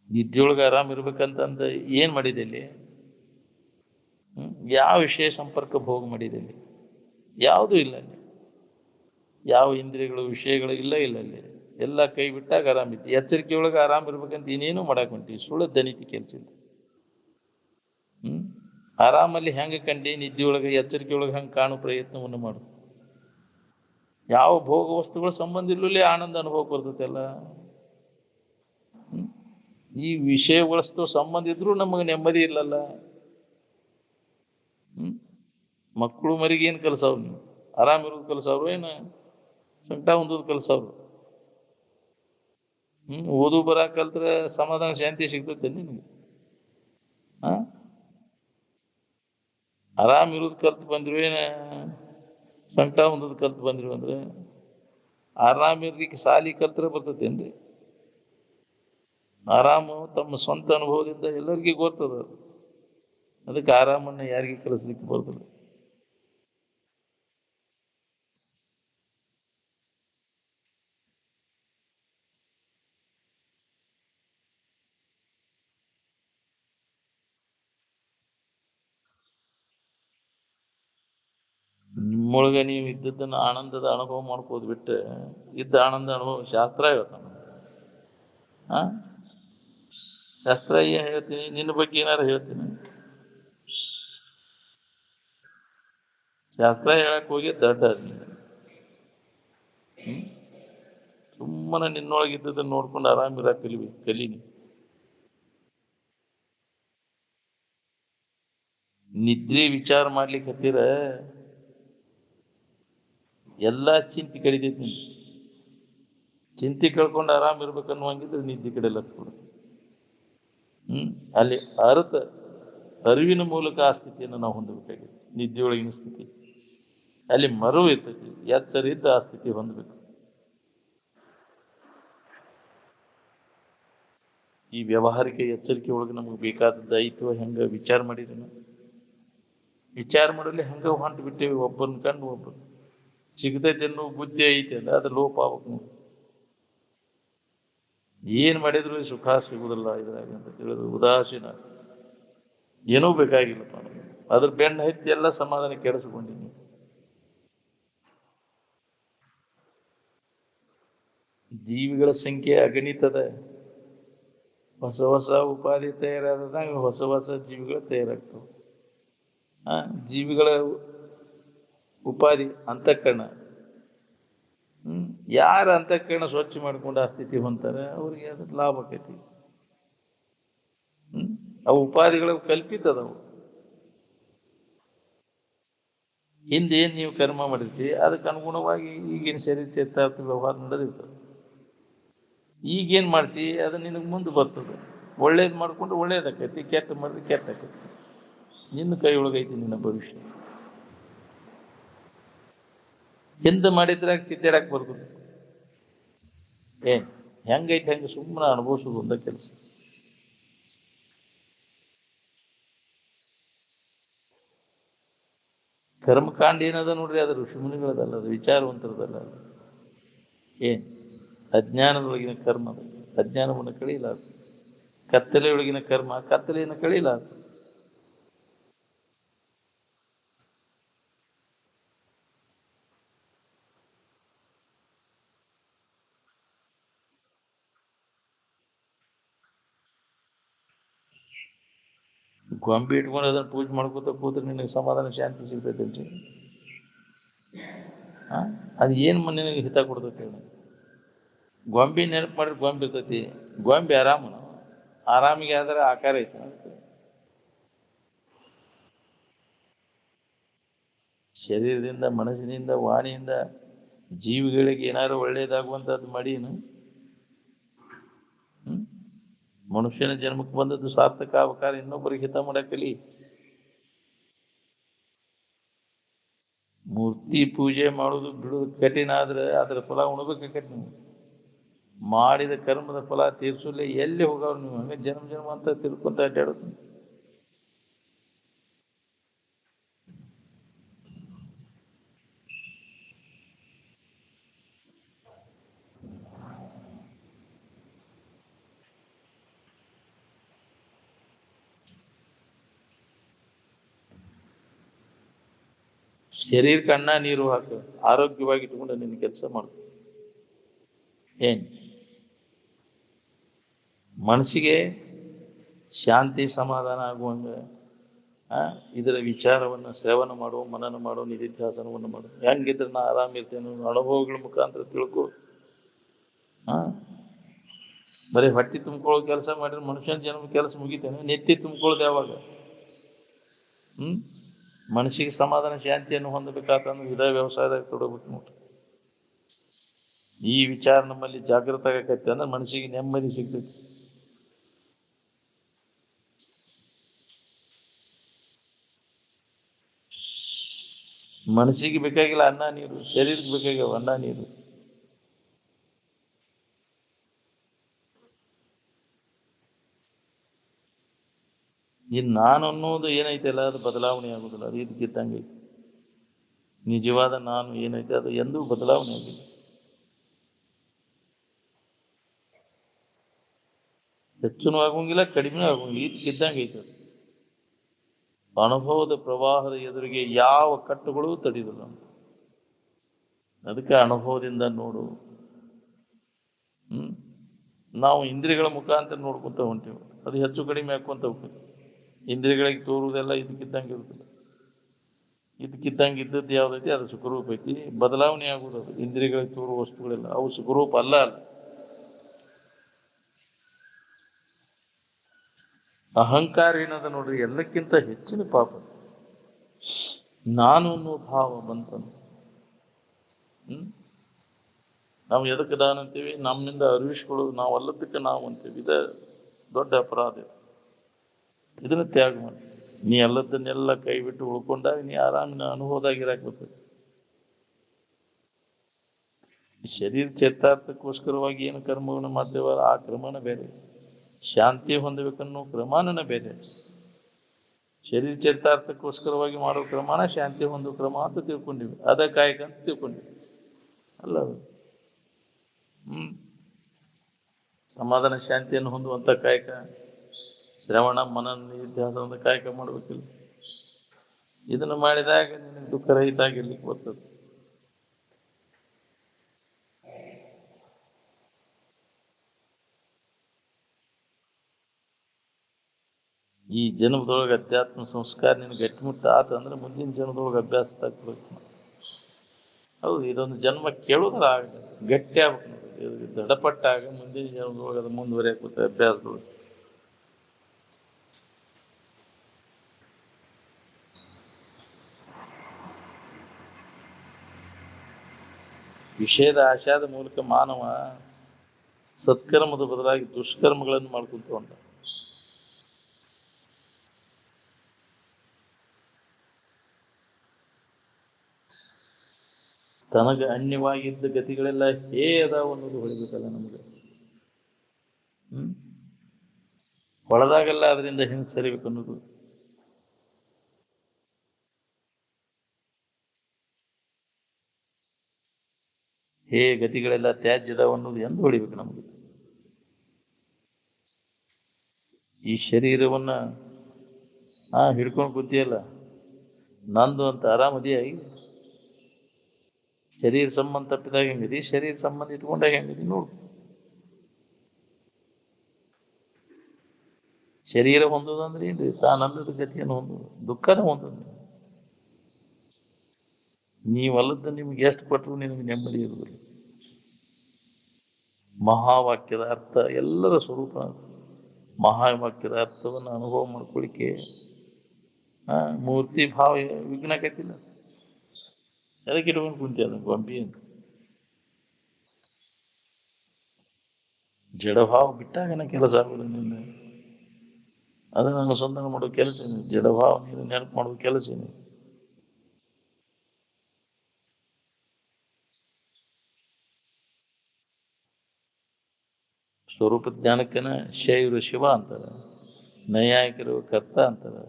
ನಿದ್ದೆಯೊಳಗೆ ಆರಾಮ್ ಇರ್ಬೇಕಂತಂದ ಏನ್ ಮಾಡಿದೆ ಇಲ್ಲಿ? ಯಾವ ವಿಷಯ ಸಂಪರ್ಕ ಭೋಗ ಮಾಡಿದೆ ಇಲ್ಲಿ? ಯಾವುದೂ ಇಲ್ಲ ಅಲ್ಲಿ. ಯಾವ ಇಂದ್ರಿಯಗಳು, ವಿಷಯಗಳು ಇಲ್ಲ ಅಲ್ಲಿ. ಎಲ್ಲ ಕೈ ಬಿಟ್ಟಾಗ ಆರಾಮಿತ್ತು. ಎಚ್ಚರಿಕೆಯೊಳಗೆ ಆರಾಮ್ ಇರ್ಬೇಕಂತ ಇನ್ನೇನು ಮಾಡಕ್ ಹೊಂಟಿ, ಸುಳ್ಳು ದನಿತಿ ಕೆಲ್ಸ ಇಲ್ಲ. ಆರಾಮಲ್ಲಿ ಹೆಂಗ ಕಂಡಿ? ನಿದ್ದೆಯೊಳಗೆ, ಎಚ್ಚರಿಕೆಯೊಳಗೆ ಹಂಗೆ ಕಾಣೋ ಪ್ರಯತ್ನವನ್ನು ಮಾಡು. ಯಾವ ಭೋಗ ವಸ್ತುಗಳ ಸಂಬಂಧ ಇಲ್ಲೇ ಆನಂದ ಅನುಭವ ಬರ್ತೈತೆಲ್ಲ. ಈ ವಿಷಯ ವಸ್ತು ಸಂಬಂಧ ಇದ್ರೂ ನಮಗೆ ನೆಮ್ಮದಿ ಇಲ್ಲಲ್ಲ. ಮಕ್ಕಳು ಮರಿಗೆ ಏನ್ ಕಲ್ಸವ್ರು ನೀವು? ಆರಾಮ್ ಇರೋದು ಕಲ್ಸವ್ರು ಏನ ಸಂಕಟ ಹೊಂದೋದು ಕಲ್ಸವ್ರು? ಓದು ಬರ ಕಲ್ತ್ರ ಸಮಾಧಾನ ಶಾಂತಿ ಸಿಗ್ತೈತೆ ನಿನ್ಗೆ? ಆರಾಮ್ ಇರೋದು ಕಲ್ತು ಬಂದ್ರು ಏನ ಸಂಕಟ ಹೊಂದೋದು ಕಲ್ತು ಬಂದ್ರು ಅಂದ್ರೆ? ಆರಾಮ್ ಇರ್ಲಿಕ್ಕೆ ಸಾಲಿ ಕಲ್ತ್ರ ಬರ್ತೈತೇನ್ರಿ? ಆರಾಮು ತಮ್ಮ ಸ್ವಂತ ಅನುಭವದಿಂದ ಎಲ್ಲರಿಗೂ ಗೊತ್ತದ. ಅದಕ್ಕೆ ಆರಾಮನ್ನ ಯಾರಿಗೆ ಕಲಿಸ್ಲಿಕ್ಕೆ ಬರ್ತದೆ? ನಿಮ್ಮೊಳಗ ನೀವು ಇದ್ದದ್ದನ್ನ ಆನಂದದ ಅನುಭವ ಮಾಡ್ಕೋದ್ ಬಿಟ್ಟು ಇದ್ದ ಆನಂದ ಅನುಭವ ಶಾಸ್ತ್ರ ಹೇಳ್ತಾನ. ಶಾಸ್ತ್ರ ಏನ್ ಹೇಳ್ತೀನಿ? ನಿನ್ನ ಬಗ್ಗೆ ಏನಾರು ಹೇಳ್ತೀನಿ? ಶಾಸ್ತ್ರ ಹೇಳಕ್ ಹೋಗಿ ದಡ್ಡ ನೀನು. ಸುಮ್ಮನೆ ನಿನ್ನೊಳಗಿದ್ದದನ್ನ ನೋಡ್ಕೊಂಡು ಆರಾಮಿರ ಕಲೀನಿ. ನಿದ್ರಿ ವಿಚಾರ ಮಾಡ್ಲಿಕ್ಕೆ ಹತ್ತಿರ ಎಲ್ಲಾ ಚಿಂತೆ ಕಡಿತೈತಿ. ಚಿಂತೆ ಕಳ್ಕೊಂಡು ಆರಾಮ್ ಇರ್ಬೇಕನ್ನುವಂಗಿದ್ರೆ ನಿದ್ದೆ ಕಡೆಲ್ಲ ಕೂಡ. ಅಲ್ಲಿ ಅರಿವಿನ ಮೂಲಕ ಆ ಸ್ಥಿತಿಯನ್ನು ನಾವು ಹೊಂದಬೇಕಾಗಿದೆ. ನಿದ್ದೆಯೊಳಗಿನ ಸ್ಥಿತಿ ಅಲ್ಲಿ ಮರು ಇರ್ತೈತಿ. ಎಚ್ಚರ ಇದ್ದ ಆ ಸ್ಥಿತಿ ಹೊಂದಬೇಕು. ಈ ವ್ಯವಹಾರಿಕ ಎಚ್ಚರಿಕೆ ಒಳಗೆ ನಮಗೆ ಬೇಕಾದದ್ದು ಐತವ ಹೆಂಗ ವಿಚಾರ ಮಾಡಿದ್ರಿ? ವಿಚಾರ ಮಾಡಲಿ ಹೆಂಗ ಹೊಂಟು ಬಿಟ್ಟೇವಿ. ಒಬ್ಬನ ಕಂಡು ಒಬ್ಬರು ಸಿಗತೈತೆ ಅನ್ನೋ ಬುದ್ಧಿ ಐತೆ ಅಲ್ಲ, ಅದು ಲೋಪ ಆಗ್ಬೇಕು. ಏನ್ ಮಾಡಿದ್ರು ಸುಖ ಸಿಗುದಿಲ್ಲ ಇದ್ರಾಗ ಅಂತ ತಿಳಿದು ಉದಾಸೀನ, ಏನೂ ಬೇಕಾಗಿಲ್ಲಪ್ಪ. ಅದ್ರ ಬೆನ್ನ ಹತ್ತಿ ಎಲ್ಲ ಸಮಾಧಾನ ಕೆಡಿಸ್ಕೊಂಡಿನಿ. ಜೀವಿಗಳ ಸಂಖ್ಯೆ ಅಗಣಿತದ. ಹೊಸ ಹೊಸ ಉಪಾಧಿ ತಯಾರಾದಾಗ ಹೊಸ ಹೊಸ ಜೀವಿಗಳು ತಯಾರಾಗ್ತವೆ. ಜೀವಿಗಳ ಉಪಾಧಿ ಅಂತಃಕರಣ. ಯಾರ ಅಂತಃಕರಣ ಸ್ವಚ್ಛ ಮಾಡ್ಕೊಂಡು ಆ ಸ್ಥಿತಿ ಹೊಂತಾರೆ ಅವ್ರಿಗೆ ಅದ್ರ ಲಾಭ ಆಕೈತಿ. ಅವು ಉಪಾಧಿಗಳು ಕಲ್ಪಿತದವು. ಹಿಂದೆ ಏನ್ ನೀವು ಕರ್ಮ ಮಾಡಿರ್ತೀವಿ ಅದಕ್ಕೆ ಅನುಗುಣವಾಗಿ ಈಗಿನ ಶರೀರ ಚೇತಾರ್ಥ ವ್ಯವಹಾರ ನಡೆದಿರ್ತದೆ. ಈಗೇನ್ ಮಾಡ್ತಿ ಅದು ನಿನಗೆ ಮುಂದೆ ಬರ್ತದೆ. ಒಳ್ಳೇದು ಮಾಡ್ಕೊಂಡು ಒಳ್ಳೇದಾಕೈತಿ, ಕೆಟ್ಟ ಮಾಡಿದ್ರೆ ಕೆಟ್ಟ ಆಕೈತಿ. ನಿನ್ನ ಕೈ ಒಳಗೈತಿ ನಿನ್ನ ಭವಿಷ್ಯ. ಎಂದ ಮಾಡಿದ್ರೆ ತಿದ್ದಾಡಕ್ ಬರ್ತದೆ. ಹೆಂಗೈತೆ ಹೆಂಗೆ ಸುಮ್ಮನೆ ಅನುಭವಿಸೋದು ಒಂದ ಕೆಲಸ. ಕರ್ಮಕಾಂಡ ಏನದ ನೋಡ್ರಿ, ಅದು ಋಷಿಮುನಿಗಳದಲ್ಲ, ಅದು ವಿಚಾರವಂತರದಲ್ಲ. ಅದು ಏನ್ ಅಜ್ಞಾನದೊಳಗಿನ ಕರ್ಮ, ಅದು ಅಜ್ಞಾನವನ್ನು ಕಳೀಲಾರ್ದು. ಕತ್ತಲೆಯೊಳಗಿನ ಕರ್ಮ ಕತ್ತಲೆಯನ್ನು ಕಳೀಲಾರ್ದು. ಗೊಂಬೆ ಇಟ್ಕೊಂಡು ಅದನ್ನು ಪೂಜೆ ಮಾಡ್ಕೋತ ಕೂತ್ರೆ ನಿನಗೆ ಸಮಾಧಾನ ಶಾಂತಿ ಸಿಗ್ತೈತೇನ್ರಿ? ಅದು ಏನು ನಿನಗೆ ಹಿತ ಕೊಡ್ತೈತಿ ಹೇಳಿ? ಗೊಂಬೆ ನೆನಪು ಮಾಡಿದ್ರೆ ಗೊಂಬೆ ಇರ್ತೈತಿ. ಗೊಂಬೆ ಆರಾಮನು? ಆರಾಮಿಗೆ ಆದ್ರೆ ಆಕಾರ ಐತಿ. ಶರೀರದಿಂದ, ಮನಸ್ಸಿನಿಂದ, ವಾಣಿಯಿಂದ ಜೀವಿಗಳಿಗೆ ಏನಾದ್ರು ಒಳ್ಳೇದಾಗುವಂಥದ್ದು ಮಾಡೀನು? ಮನುಷ್ಯನ ಜನ್ಮಕ್ಕೆ ಬಂದದ್ದು ಸಾರ್ಥಕ ಆಗ್ಬೇಕಾದ್ರೆ ಇನ್ನೊಬ್ಬರಿಗೆ ಹಿತ ಮಾಡಕ್ಕಲಿ. ಮೂರ್ತಿ ಪೂಜೆ ಮಾಡೋದು ಬಿಡೋದು ಕಠಿಣ ಆದ್ರೆ ಅದರ ಫಲ ಉಣ್ಬೇಕಾಕತಿ. ನೀವು ಮಾಡಿದ ಕರ್ಮದ ಫಲ ತೀರ್ಸಲಿ ಎಲ್ಲಿ ಹೋಗವ್ರು ನೀವು? ಹಂಗೆ ಜನ್ಮ ಜನ್ಮ ಅಂತ ತಿಳ್ಕೊಂತ ಅಡ್ಡಾಡೋದು. ಶರೀರಕ್ಕೆ ಅನ್ನ ನೀರು ಹಾಕು, ಆರೋಗ್ಯವಾಗಿ ಇಟ್ಕೊಂಡು ನಿನ್ನ ಕೆಲಸ ಮಾಡು. ಏನ್ ಮನಸ್ಸಿಗೆ ಶಾಂತಿ ಸಮಾಧಾನ ಆಗುವಂಗ ಇದರ ವಿಚಾರವನ್ನು ಶ್ರವಣ ಮಾಡೋ, ಮನನ ಮಾಡೋ, ನಿಧಿಧ್ಯಾಸನವನ್ನು ಮಾಡು. ಹೆಂಗಿದ್ರೆ ನಾ ಆರಾಮಿರ್ತೇನೆ ಅನುಭವಗಳ ಮುಖಾಂತರ ತಿಳ್ಕೊ. ಬರೀ ಹೊಟ್ಟೆ ತುಂಬ್ಕೊಳ್ಳೋ ಕೆಲಸ ಮಾಡಿದ್ರೆ ಮನುಷ್ಯನ ಜನ್ಮ ಕೆಲಸ ಮುಗಿತೇನೆ? ನೆತ್ತಿ ತುಂಬ್ಕೊಳ್ಳೋದು ಯಾವಾಗ? ಮನಸ್ಸಿಗೆ ಸಮಾಧಾನ ಶಾಂತಿಯನ್ನು ಹೊಂದಬೇಕಾತಂದ್ರೆ ಇದೇ ವ್ಯವಸಾಯದಾಗ ತೊಡಬೇಕು ನೋಡ್ರಿ. ಈ ವಿಚಾರ ನಮ್ಮಲ್ಲಿ ಜಾಗೃತ ಆಗಕೈತಿ ಅಂದ್ರೆ ಮನಸ್ಸಿಗೆ ನೆಮ್ಮದಿ ಸಿಗ್ತೈತಿ. ಮನಸ್ಸಿಗೆ ಬೇಕಾಗಿಲ್ಲ ಅನ್ನ ನೀರು, ಶರೀರಕ್ಕೆ ಬೇಕಾಗ್ಯಾವ ಅನ್ನ ನೀರು. ಇನ್ ನಾನು ಅನ್ನೋದು ಏನೈತಲ್ಲ ಅದು ಬದಲಾವಣೆ ಆಗುದಿಲ್ಲ, ಅದು ಇದಕ್ಕಿದ್ದಂಗೆ ಐತಿ. ನಿಜವಾದ ನಾನು ಏನೈತೆ ಅದು ಎಂದೂ ಬದಲಾವಣೆ ಆಗಿಲ್ಲ. ಹೆಚ್ಚುನೂ ಆಗೋಂಗಿಲ್ಲ, ಕಡಿಮೆನೂ ಆಗೋಂಗಿಲ್ಲ, ಇದಕ್ಕಿದ್ದಂಗೆ ಐತೆ ಅದು. ಅನುಭವದ ಪ್ರವಾಹದ ಎದುರಿಗೆ ಯಾವ ಕಟ್ಟುಗಳು ತಡೆಯುವುದಿಲ್ಲ ಅಂತ. ಅದಕ್ಕೆ ಅನುಭವದಿಂದ ನೋಡು. ನಾವು ಇಂದ್ರಿಯಗಳ ಮುಖಾಂತರ ನೋಡ್ಕೊಂತ ಹೊಂಟೇವೆ, ಅದು ಹೆಚ್ಚು ಕಡಿಮೆ ಹಾಕೊಂತ ಹೋಗ್ತದೆ. ಇಂದ್ರಿಯಗಳಿಗೆ ತೋರುವುದೆಲ್ಲ ಇದಕ್ಕಿದ್ದಂಗೆ ಇರ್ತದೆ. ಇದಕ್ಕಿದ್ದಂಗೆ ಇದ್ದದ್ದು ಯಾವ್ದೈತಿ ಅದು ಸುಖರೂಪ ಐತಿ. ಬದಲಾವಣೆ ಆಗುವುದು ಅದು. ಇಂದ್ರಿಯಗಳಿಗೆ ತೋರುವ ವಸ್ತುಗಳೆಲ್ಲ ಅವು ಸುಖರೂಪ ಅಲ್ಲ. ಅಹಂಕಾರ ಏನದ ನೋಡ್ರಿ, ಎಲ್ಲಕ್ಕಿಂತ ಹೆಚ್ಚಿನ ಪಾಪ. ನಾನು ಅನ್ನೋ ಭಾವ ಬಂತಂದು ನಾವು ಎದಕ್ಕೆ ದಾನ ಅಂತೀವಿ? ನಮ್ಮಿಂದ ಅರಿವಿಸ್ಕೊಳ್ಳೋದು ನಾವು ಅಲ್ಲದಕ್ಕೆ ನಾವು ಅಂತೀವಿ. ಇದೇ ದೊಡ್ಡ ಅಪರಾಧ. ಇದನ್ನ ತ್ಯಾಗ ಮಾಡಿ ನೀ ಅಲ್ಲದನ್ನೆಲ್ಲ ಕೈ ಬಿಟ್ಟು ಉಳ್ಕೊಂಡಾಗ ನೀ ಆರಾಮಿನ ಅನುಭವದಾಗಿರಾಕ್ಬೇಕು. ಶರೀರ ಚರಿತಾರ್ಥಕ್ಕೋಸ್ಕರವಾಗಿ ಏನು ಕರ್ಮವನ್ನು ಮಾಡ್ತೇವಲ್ಲ ಆ ಕ್ರಮನ ಬೇರೆ, ಶಾಂತಿ ಹೊಂದಬೇಕನ್ನೋ ಕ್ರಮಾನ ಬೇರೆ. ಶರೀರ ಚರಿತಾರ್ಥಕ್ಕೋಸ್ಕರವಾಗಿ ಮಾಡೋ ಕ್ರಮಾನ ಶಾಂತಿ ಹೊಂದೋ ಕ್ರಮ ಅಂತ ತಿಳ್ಕೊಂಡಿವಿ, ಅದ ಕಾಯಕ ಅಂತ ತಿಳ್ಕೊಂಡಿವಿ ಅಲ್ಲ ಅದು. ಸಮಾಧಾನ ಶಾಂತಿಯನ್ನು ಹೊಂದುವಂತ ಕಾಯಕ ಶ್ರವಣ ಮನನ ನಿಧ್ಯಾಸನದ ಕಾಯಕ ಮಾಡ್ಬೇಕಿಲ್ಲ. ಇದನ್ನು ಮಾಡಿದಾಗ ನಿನಗೆ ದುಃಖ ರಹಿತ ಆಗಿರ್ಲಿಕ್ಕೆ ಬರ್ತದೆ. ಈ ಜನ್ಮದೊಳಗೆ ಅಧ್ಯಾತ್ಮ ಸಂಸ್ಕಾರ ನಿನಗೆ ಗಟ್ಟಿಮುಟ್ಟ ಆತಂದ್ರೆ ಮುಂದಿನ ಜನ್ಮದೊಳಗೆ ಅಭ್ಯಾಸ ತಗ್ಬೇಕು. ಹೌದು, ಇದೊಂದು ಜನ್ಮ ಕೇಳೋದ್ರ ಗಟ್ಟಿ ಆಗ್ಬೇಕು. ದೃಢಪಟ್ಟಾಗ ಮುಂದಿನ ಜನ್ಮದೊಳಗೆ ಅದು ಮುಂದುವರಿಯಕ್ಕೆ ಬರ್ತದೆ ಅಭ್ಯಾಸದೊಳಗೆ. ವಿಷಯದ ಆಶಾದ ಮೂಲಕ ಮಾನವ ಸತ್ಕರ್ಮದ ಬದಲಾಗಿ ದುಷ್ಕರ್ಮಗಳನ್ನು ಮಾಡ್ಕೊಂತ ಹೊಂಟ. ತನಗೆ ಅನ್ಯವಾಗಿದ್ದ ಗತಿಗಳೆಲ್ಲ ಹೇ ಅದಾವ ಅನ್ನೋದು ಹೊಳಿಬೇಕಲ್ಲ ನಮಗೆ. ಹ್ಮ್ ಹೊಳದಾಗೆಲ್ಲ ಅದರಿಂದ ಹಿಂದೆ ಸರಿಬೇಕು ಅನ್ನೋದು. ಹೇ ಗತಿಗಳೆಲ್ಲ ತ್ಯಾಜ್ಯದವ ಅನ್ನೋದು ಎಂದು ಹೊಡಿಬೇಕು ನಮಗೆ? ಈ ಶರೀರವನ್ನ ಹಿಡ್ಕೊಂಡು ಕೂತಿಯಲ್ಲ, ನಂದು ಅಂತ ಆರಾಮದಿಯ ಈಗ? ಶರೀರ ಸಂಬಂಧ ತಪ್ಪಿದಾಗ ಹೆಂಗದಿ, ಶರೀರ ಸಂಬಂಧ ಇಟ್ಕೊಂಡಾಗ ಹೆಂಗದಿ ನೋಡು. ಶರೀರ ಹೊಂದೋದಂದ್ರೆ ಏನ್ರಿ? ತಾನಲ್ಲದ ಗತಿಯನ್ನು ಹೊಂದೋದು, ದುಃಖನ ಹೊಂದೋದು. ನೀವಲ್ಲದ ನಿಮ್ಗೆ ಎಷ್ಟು ಕೊಟ್ಟರು ನಿನಗೆ ನೆಮ್ಮದಿ ಇರುವುದಿಲ್ಲ. ಮಹಾವಾಕ್ಯದ ಅರ್ಥ ಎಲ್ಲರ ಸ್ವರೂಪ. ಮಹಾವಾಕ್ಯದ ಅರ್ಥವನ್ನು ಅನುಭವ ಮಾಡ್ಕೊಳ್ಳಿಕ್ಕೆ ಮೂರ್ತಿ ಭಾವ ವಿಘ್ನ ಆಕೈತಿಲ್ಲ. ಅದಕ್ಕೆ ಇಟ್ಕೊಂಡು ಕುಂತಿ ಅದ ಗೊಂಬಿ ಅಂತ. ಜಡಭಾವ ಬಿಟ್ಟಾಗನ ಕೆಲಸ ಆಗೋದು ನಿನ್ನ. ಅದನ್ನ ಅನುಸಂಧಾನ ಮಾಡೋ ಕೆಲಸ ಏನು? ಜಡಭಾವ ನೀನು ನೆನಪು ಮಾಡೋ ಕೆಲಸ ಏನು? ಸ್ವರೂಪ ಜ್ಞಾನಕ್ಕನ ಶೈವರು ಶಿವ ಅಂತಾರೆ, ನೈಯಾಯಿಕರು ಕರ್ತ ಅಂತಾರೆ,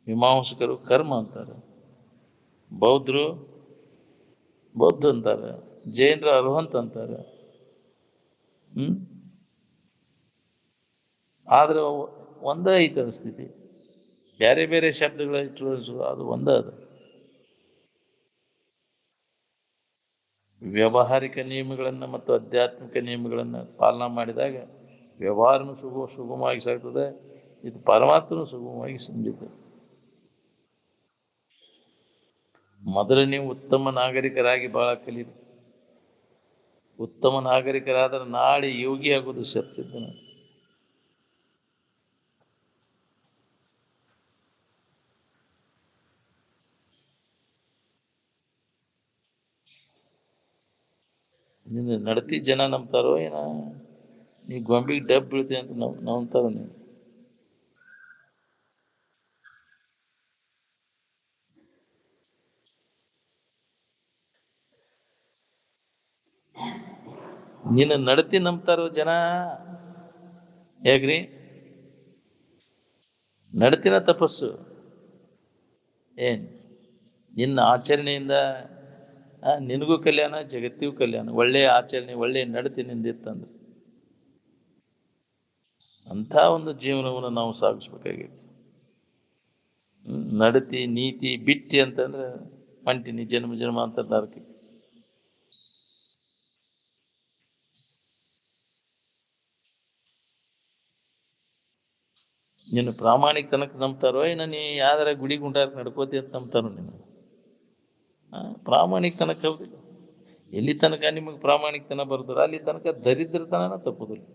ಮೀಮಾಂಸಕರು ಕರ್ಮ ಅಂತಾರೆ, ಬೌದ್ಧರು ಬೌದ್ಧ ಅಂತಾರೆ, ಜೈನರು ಅರ್ಹಂತ ಅಂತಾರೆ. ಆದ್ರೆ ಒಂದೇ ಐತೆ ಸ್ಥಿತಿ, ಬೇರೆ ಬೇರೆ ಶಬ್ದಗಳ ಇಟ್ಟು ಅದು ಒಂದೇ ಅದ. ವ್ಯಾವಹಾರಿಕ ನಿಯಮಗಳನ್ನ ಮತ್ತು ಆಧ್ಯಾತ್ಮಿಕ ನಿಯಮಗಳನ್ನ ಪಾಲನೆ ಮಾಡಿದಾಗ ವ್ಯವಹಾರನು ಸುಗಮವಾಗಿ ಸಾಗ್ತದೆ, ಇದು ಪರಮಾತ್ಮನು ಸುಗಮವಾಗಿ ಸಂಜಿತ. ಮೊದಲು ನೀವು ಉತ್ತಮ ನಾಗರಿಕರಾಗಿ ಬಹಳ ಕಲೀರಿ. ಉತ್ತಮ ನಾಗರಿಕರಾದರೆ ನಾಳೆ ಯೋಗಿ ಆಗೋದು ಶತಸಿದ್ಧನ. ನಿನ್ನ ನಡತಿ ಜನ ನಂಬ್ತಾರೋ ಏನ? ನೀ ಗೊಂಬಿಗೆ ಡಬ್ ಬೀಳ್ತಿ ಅಂತ ನಂಬ್ತಾರ ನೀವು? ನಿನ್ನ ನಡತಿ ನಂಬ್ತಾರೋ ಜನ? ಹೇಗ್ರಿ? ನಡತಿನ ತಪಸ್ಸು ಏನ್? ನಿನ್ನ ಆಚರಣೆಯಿಂದ ನಿನಗೂ ಕಲ್ಯಾಣ, ಜಗತ್ತಿಗೂ ಕಲ್ಯಾಣ. ಒಳ್ಳೆಯ ಆಚರಣೆ, ಒಳ್ಳೆಯ ನಡತೆ ನಿಂದಿತ್ತಂದ್ರೆ ಅಂಥ ಒಂದು ಜೀವನವನ್ನು ನಾವು ಸಾಗಿಸ್ಬೇಕಾಗಿತ್ತು. ನಡತಿ ನೀತಿ ಬಿಟ್ಟಿ ಅಂತಂದ್ರೆ ಮಂಟಿನಿ ಜನ್ಮ ಜನ್ಮ ಅಂತ ನರಕಿ. ನೀನು ಪ್ರಾಮಾಣಿಕ ತನಕ ನಂಬ್ತಾರೋ ಏನ? ನೀ ಯಾವ್ದಾರ ಗುಡಿ ಗುಂಡಾರ ನಡ್ಕೋತಿ ಅಂತ ನಂಬ್ತಾರೋ ನೀನು? ಪ್ರಾಮಾಣಿಕ ತನಕ ಹೌದಿಲ್ಲ. ಎಲ್ಲಿ ತನಕ ನಿಮಗೆ ಪ್ರಾಮಾಣಿಕತನ ಬರ್ತದ ಅಲ್ಲಿ ತನಕ ದರಿದ್ರತನ ತಪ್ಪುದಿಲ್ಲ.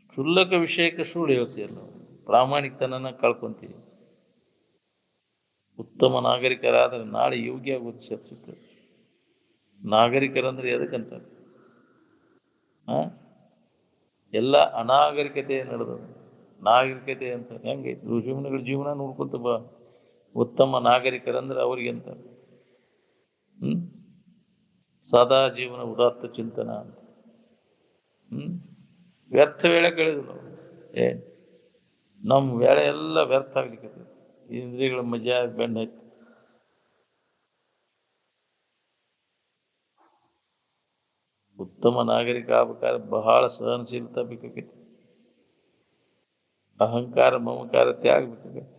ಕ್ಷುಲ್ಲಕ ವಿಷಯಕ್ಕೆ ಸುಳ್ಳು ಹೇಳ್ತೀಯಲ್ಲ, ಪ್ರಾಮಾಣಿಕತನನ ಕಳ್ಕೊಂತೀವಿ. ಉತ್ತಮ ನಾಗರಿಕರಾದರೆ ನಾಳೆ ಯೋಗಿ ಆಗೋದು ಶತಸಿದ್ಧ. ನಾಗರಿಕರಂದ್ರೆ ಎದಕ್ಕಂತ? ಎಲ್ಲ ಅನಾಗರಿಕತೆ ನಡೆದ ನಾಗರಿಕತೆ ಅಂತ ಹೆಂಗೈತಿ? ಋಷಿಮುನಿಗಳ ಜೀವನ ನೋಡ್ಕೊತ ಬಾ. ಉತ್ತಮ ನಾಗರಿಕರಂದ್ರೆ ಅವ್ರಿಗೆ ಅಂತ ಸದಾ ಜೀವನ ಉದಾತ್ತ ಚಿಂತನ ಅಂತ. ವ್ಯರ್ಥ ವೇಳೆ ಕಳೆದ್ರು ನಮ್ಮ ವೇಳೆ ಎಲ್ಲ ವ್ಯರ್ಥ ಆಗ್ಲಿಕ್ಕೆ ಇಂದ್ರಿಯಗಳ ಮಜಾ ಬೆಣ್ಣ ಹತ್ತಿ. ಉತ್ತಮ ನಾಗರಿಕ ಆಗ್ಬೇಕಾದ್ರೆ ಬಹಳ ಸಹನಶೀಲತಾ ಬೇಕಾಗೈತಿ. ಅಹಂಕಾರ ಮಮಕಾರ ತ್ಯಾಗ ಬೇಕಾಗೈತಿ.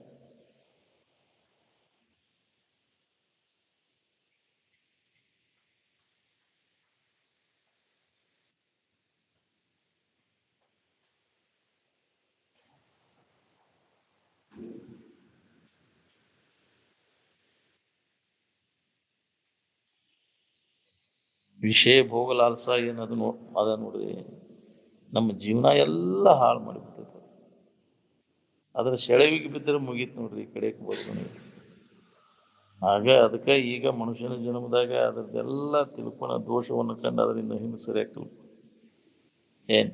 ವಿಷಯ ಭೋಗಲಾಲ್ಸ ಏನದು ಅದ ನೋಡ್ರಿ, ನಮ್ಮ ಜೀವನ ಎಲ್ಲ ಹಾಳು ಮಾಡಿಬಿಡ್ತೈತೆ. ಅದರ ಸೆಳವಿಗೆ ಬಿದ್ದರೆ ಮುಗೀತು ನೋಡ್ರಿ ಈ ಕಡೆ ಬದುಕು. ಆಗ ಅದಕ್ಕೆ ಈಗ ಮನುಷ್ಯನ ಜನ್ಮದಾಗ ಅದರದ್ದೆಲ್ಲ ತಿಳ್ಕೊಳ ದೋಷವನ್ನು ಕಂಡು ಅದರಿಂದ ಹಿಂದೆ ಸರಿಯಾಗಿ ಏನ್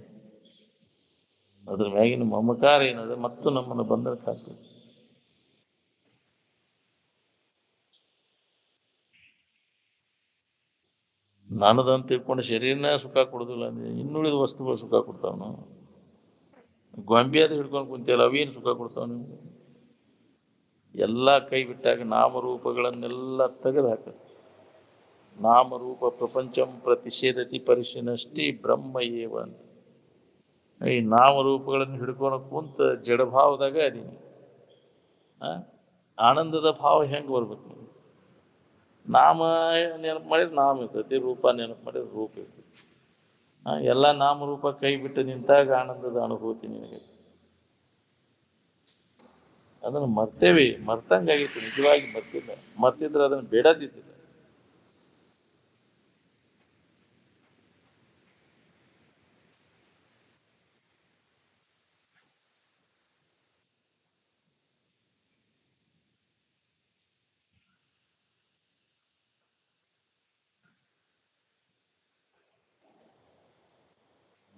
ಅದ್ರ ಮ್ಯಾಗಿನ ಮಮಕಾರ ಏನದ ಮತ್ತು ನಮ್ಮನ್ನು ಬಂಧನಕ್ಕಾಗ್ತದೆ. ನನ್ನದಂತ ತಿಳ್ಕೊಂಡು ಶರೀರನ ಸುಖ ಕೊಡುದಿಲ್ಲ ಅಂದ್ರೆ ಇನ್ನುಳಿದ ವಸ್ತುಗಳು ಸುಖ ಕೊಡ್ತಾವನು. ಗೊಂಬೆ ಅದು ಹಿಡ್ಕೊಂಡು ಕುಂತಿಯಲ್ಲ ಅವೇನು ಸುಖ ಕೊಡ್ತಾವ ನಿಮ್ಗೆ? ಎಲ್ಲ ಕೈ ಬಿಟ್ಟಾಗ ನಾಮರೂಪಗಳನ್ನೆಲ್ಲ ತೆಗೆದು ಹಾಕ. ನಾಮರೂಪ ಪ್ರಪಂಚಂ ಪ್ರತಿಷೇಧತಿ ಪರಿಶಿನಷ್ಟಿ ಬ್ರಹ್ಮ ಏವ ಅಂತ. ಈ ನಾಮರೂಪಗಳನ್ನು ಹಿಡ್ಕೊಂಡು ಕುಂತ ಜಡಭಾವದಾಗ ಅದೀನಿ. ಆನಂದದ ಭಾವ ಹೆಂಗೆ ಬರ್ಬೇಕು? ನಾಮ ನೆನಪು ಮಾಡಿದ್ರೆ ನಾಮ ಇರ್ತೈತಿ, ರೂಪ ನೆನಪು ಮಾಡಿದ್ರೆ ರೂಪ ಇರ್ತೈತಿ. ಎಲ್ಲ ನಾಮರೂಪ ಕೈ ಬಿಟ್ಟು ನಿಂತಾಗ ಆನಂದದ ಅನುಭೂತಿ ನಿನಗೆ. ಅದನ್ನು ಮರ್ತೇವಿ, ಮರ್ತಂಗಾಗಿತ್ತು, ನಿಜವಾಗಿ ಮರ್ತಿಲ್ಲ. ಮರ್ತಿದ್ರೆ ಅದನ್ನು ಬೇಡದಿದ್ದಿಲ್ಲ.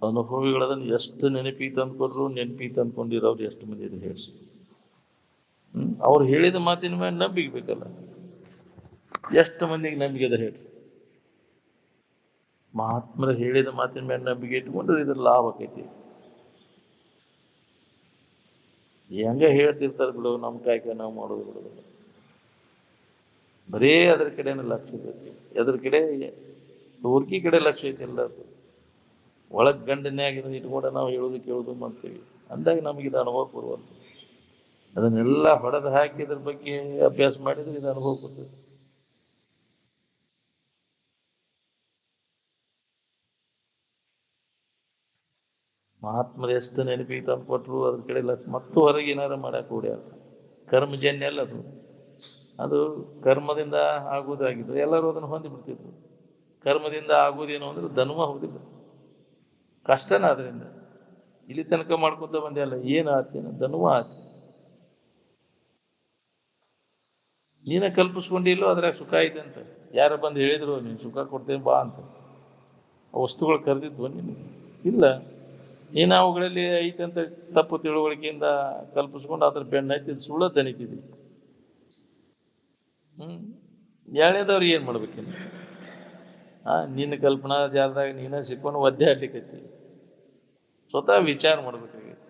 ಅನುಭವಿಗಳದನ್ನು ಎಷ್ಟು ನೆನಪಿ ತಂದ್ಕೊಟ್ರು, ನೆನಪಿ ತಂದ್ಕೊಂಡಿರೋರು ಎಷ್ಟು ಮಂದಿ ಇದೆ ಹೇಳಿಸಿ. ಅವ್ರು ಹೇಳಿದ ಮಾತಿನ ಮೇಲೆ ನಂಬಿಕೆ ಬೇಕಲ್ಲ. ಎಷ್ಟು ಮಂದಿಗೆ ನಂಬಿಕೆ ಅದ ಹೇಳಿ? ಮಹಾತ್ಮರು ಹೇಳಿದ ಮಾತಿನ ಮೇಲೆ ನಂಬಿಕೆ ಇಟ್ಕೊಂಡ್ರೆ ಇದ್ರ ಲಾಭ ಆಕೈತಿ. ಹೆಂಗ ಹೇಳ್ತಿರ್ತಾರೆ ಬಿಡು, ನಮ್ಮ ಕಾಯ್ಕ ನಾವು ಮಾಡೋದು ಬಿಡೋದು. ಬರೇ ಅದ್ರ ಕಡೆನೇ ಲಕ್ಷ್ಯ ಐತಿ. ಅದ್ರ ಕಡೆ ಹುಡುಗಿ ಕಡೆ ಲಕ್ಷ್ಯ ಐತಿ ಎಲ್ಲದು. ಒಳಗ್ ಗಂಡನ್ಯಾಗಿರೋ ಇಟ್ಕೊಂಡ ನಾವು ಹೇಳೋದು ಕೇಳೋದು ಮಾಡ್ತೀವಿ. ಅಂದಾಗ ನಮಗೆ ಇದು ಅನುಭವ ಕೊಡುವಂತ. ಅದನ್ನೆಲ್ಲ ಹೊಡೆದು ಹಾಕಿ ಇದ್ರ ಬಗ್ಗೆ ಅಭ್ಯಾಸ ಮಾಡಿದ್ರೆ ಇದು ಅನುಭವ ಕೊಡ್ತದೆ. ಮಹಾತ್ಮರು ಎಷ್ಟು ನೆನಪಿ ತಂದ್ಕೊಟ್ರು ಅದ್ರ ಕಡೆ ಲಕ್ಷ್ಯ. ಮತ್ತು ಹೊರಗೆ ಏನಾರು ಮಾಡಕ್ ಕೂಡ್ಯಾರ. ಕರ್ಮಜನ್ಯ ಅಲ್ಲ ಅದು. ಅದು ಕರ್ಮದಿಂದ ಆಗುವುದಾಗಿದ್ರು ಎಲ್ಲರೂ ಅದನ್ನು ಹೊಂದಿ ಬಿಡ್ತಿದ್ರು. ಕರ್ಮದಿಂದ ಆಗುವುದೇನು ಅಂದ್ರೆ ಧನ್ವ ಹೋಗುದಿಲ್ಲ, ಕಷ್ಟನ ಅದರಿಂದ. ಇಲ್ಲಿ ತನಕ ಮಾಡ್ಕೊತ ಬಂದೆ ಅಲ್ಲ, ಏನು ಆತೇನು ಧನ್ವ ಆತಿ. ನೀನ ಕಲ್ಪಿಸ್ಕೊಂಡಿಲ್ಲೋ ಅದ್ರಾಗ ಸುಖ ಐತೆ ಅಂತ. ಯಾರ ಬಂದು ಹೇಳಿದ್ರು ನೀನು ಸುಖ ಕೊಡ್ತೇನೆ ಬಾ ಅಂತ. ವಸ್ತುಗಳು ಕರೆದಿದ್ವು ನಿನಗೆ? ಇಲ್ಲ. ನೀನು ಅವುಗಳಲ್ಲಿ ಐತೆ ಅಂತ ತಪ್ಪು ತಿಳುವಳಿಕೆಯಿಂದ ಕಲ್ಪಿಸ್ಕೊಂಡು ಅದ್ರ ಬೆನ್ನ ಐತಿ ಸುಳ್ಳ ತನಿತಿದ್ವಿ. ಎರಡನೇದವ್ರು ಏನ್ ಮಾಡ್ಬೇಕಿನ್ನು? ನಿನ್ನ ಕಲ್ಪನಾ ಜಾಲದಾಗ ನೀನ ಸಿಕ್ಕೊಂಡು ಒದ್ದೆ ಆಡ್ಲಿಕ್ಕೈತಿ. ಸ್ವತಃ ವಿಚಾರ ಮಾಡ್ಬೇಕಾಗೈತಿ.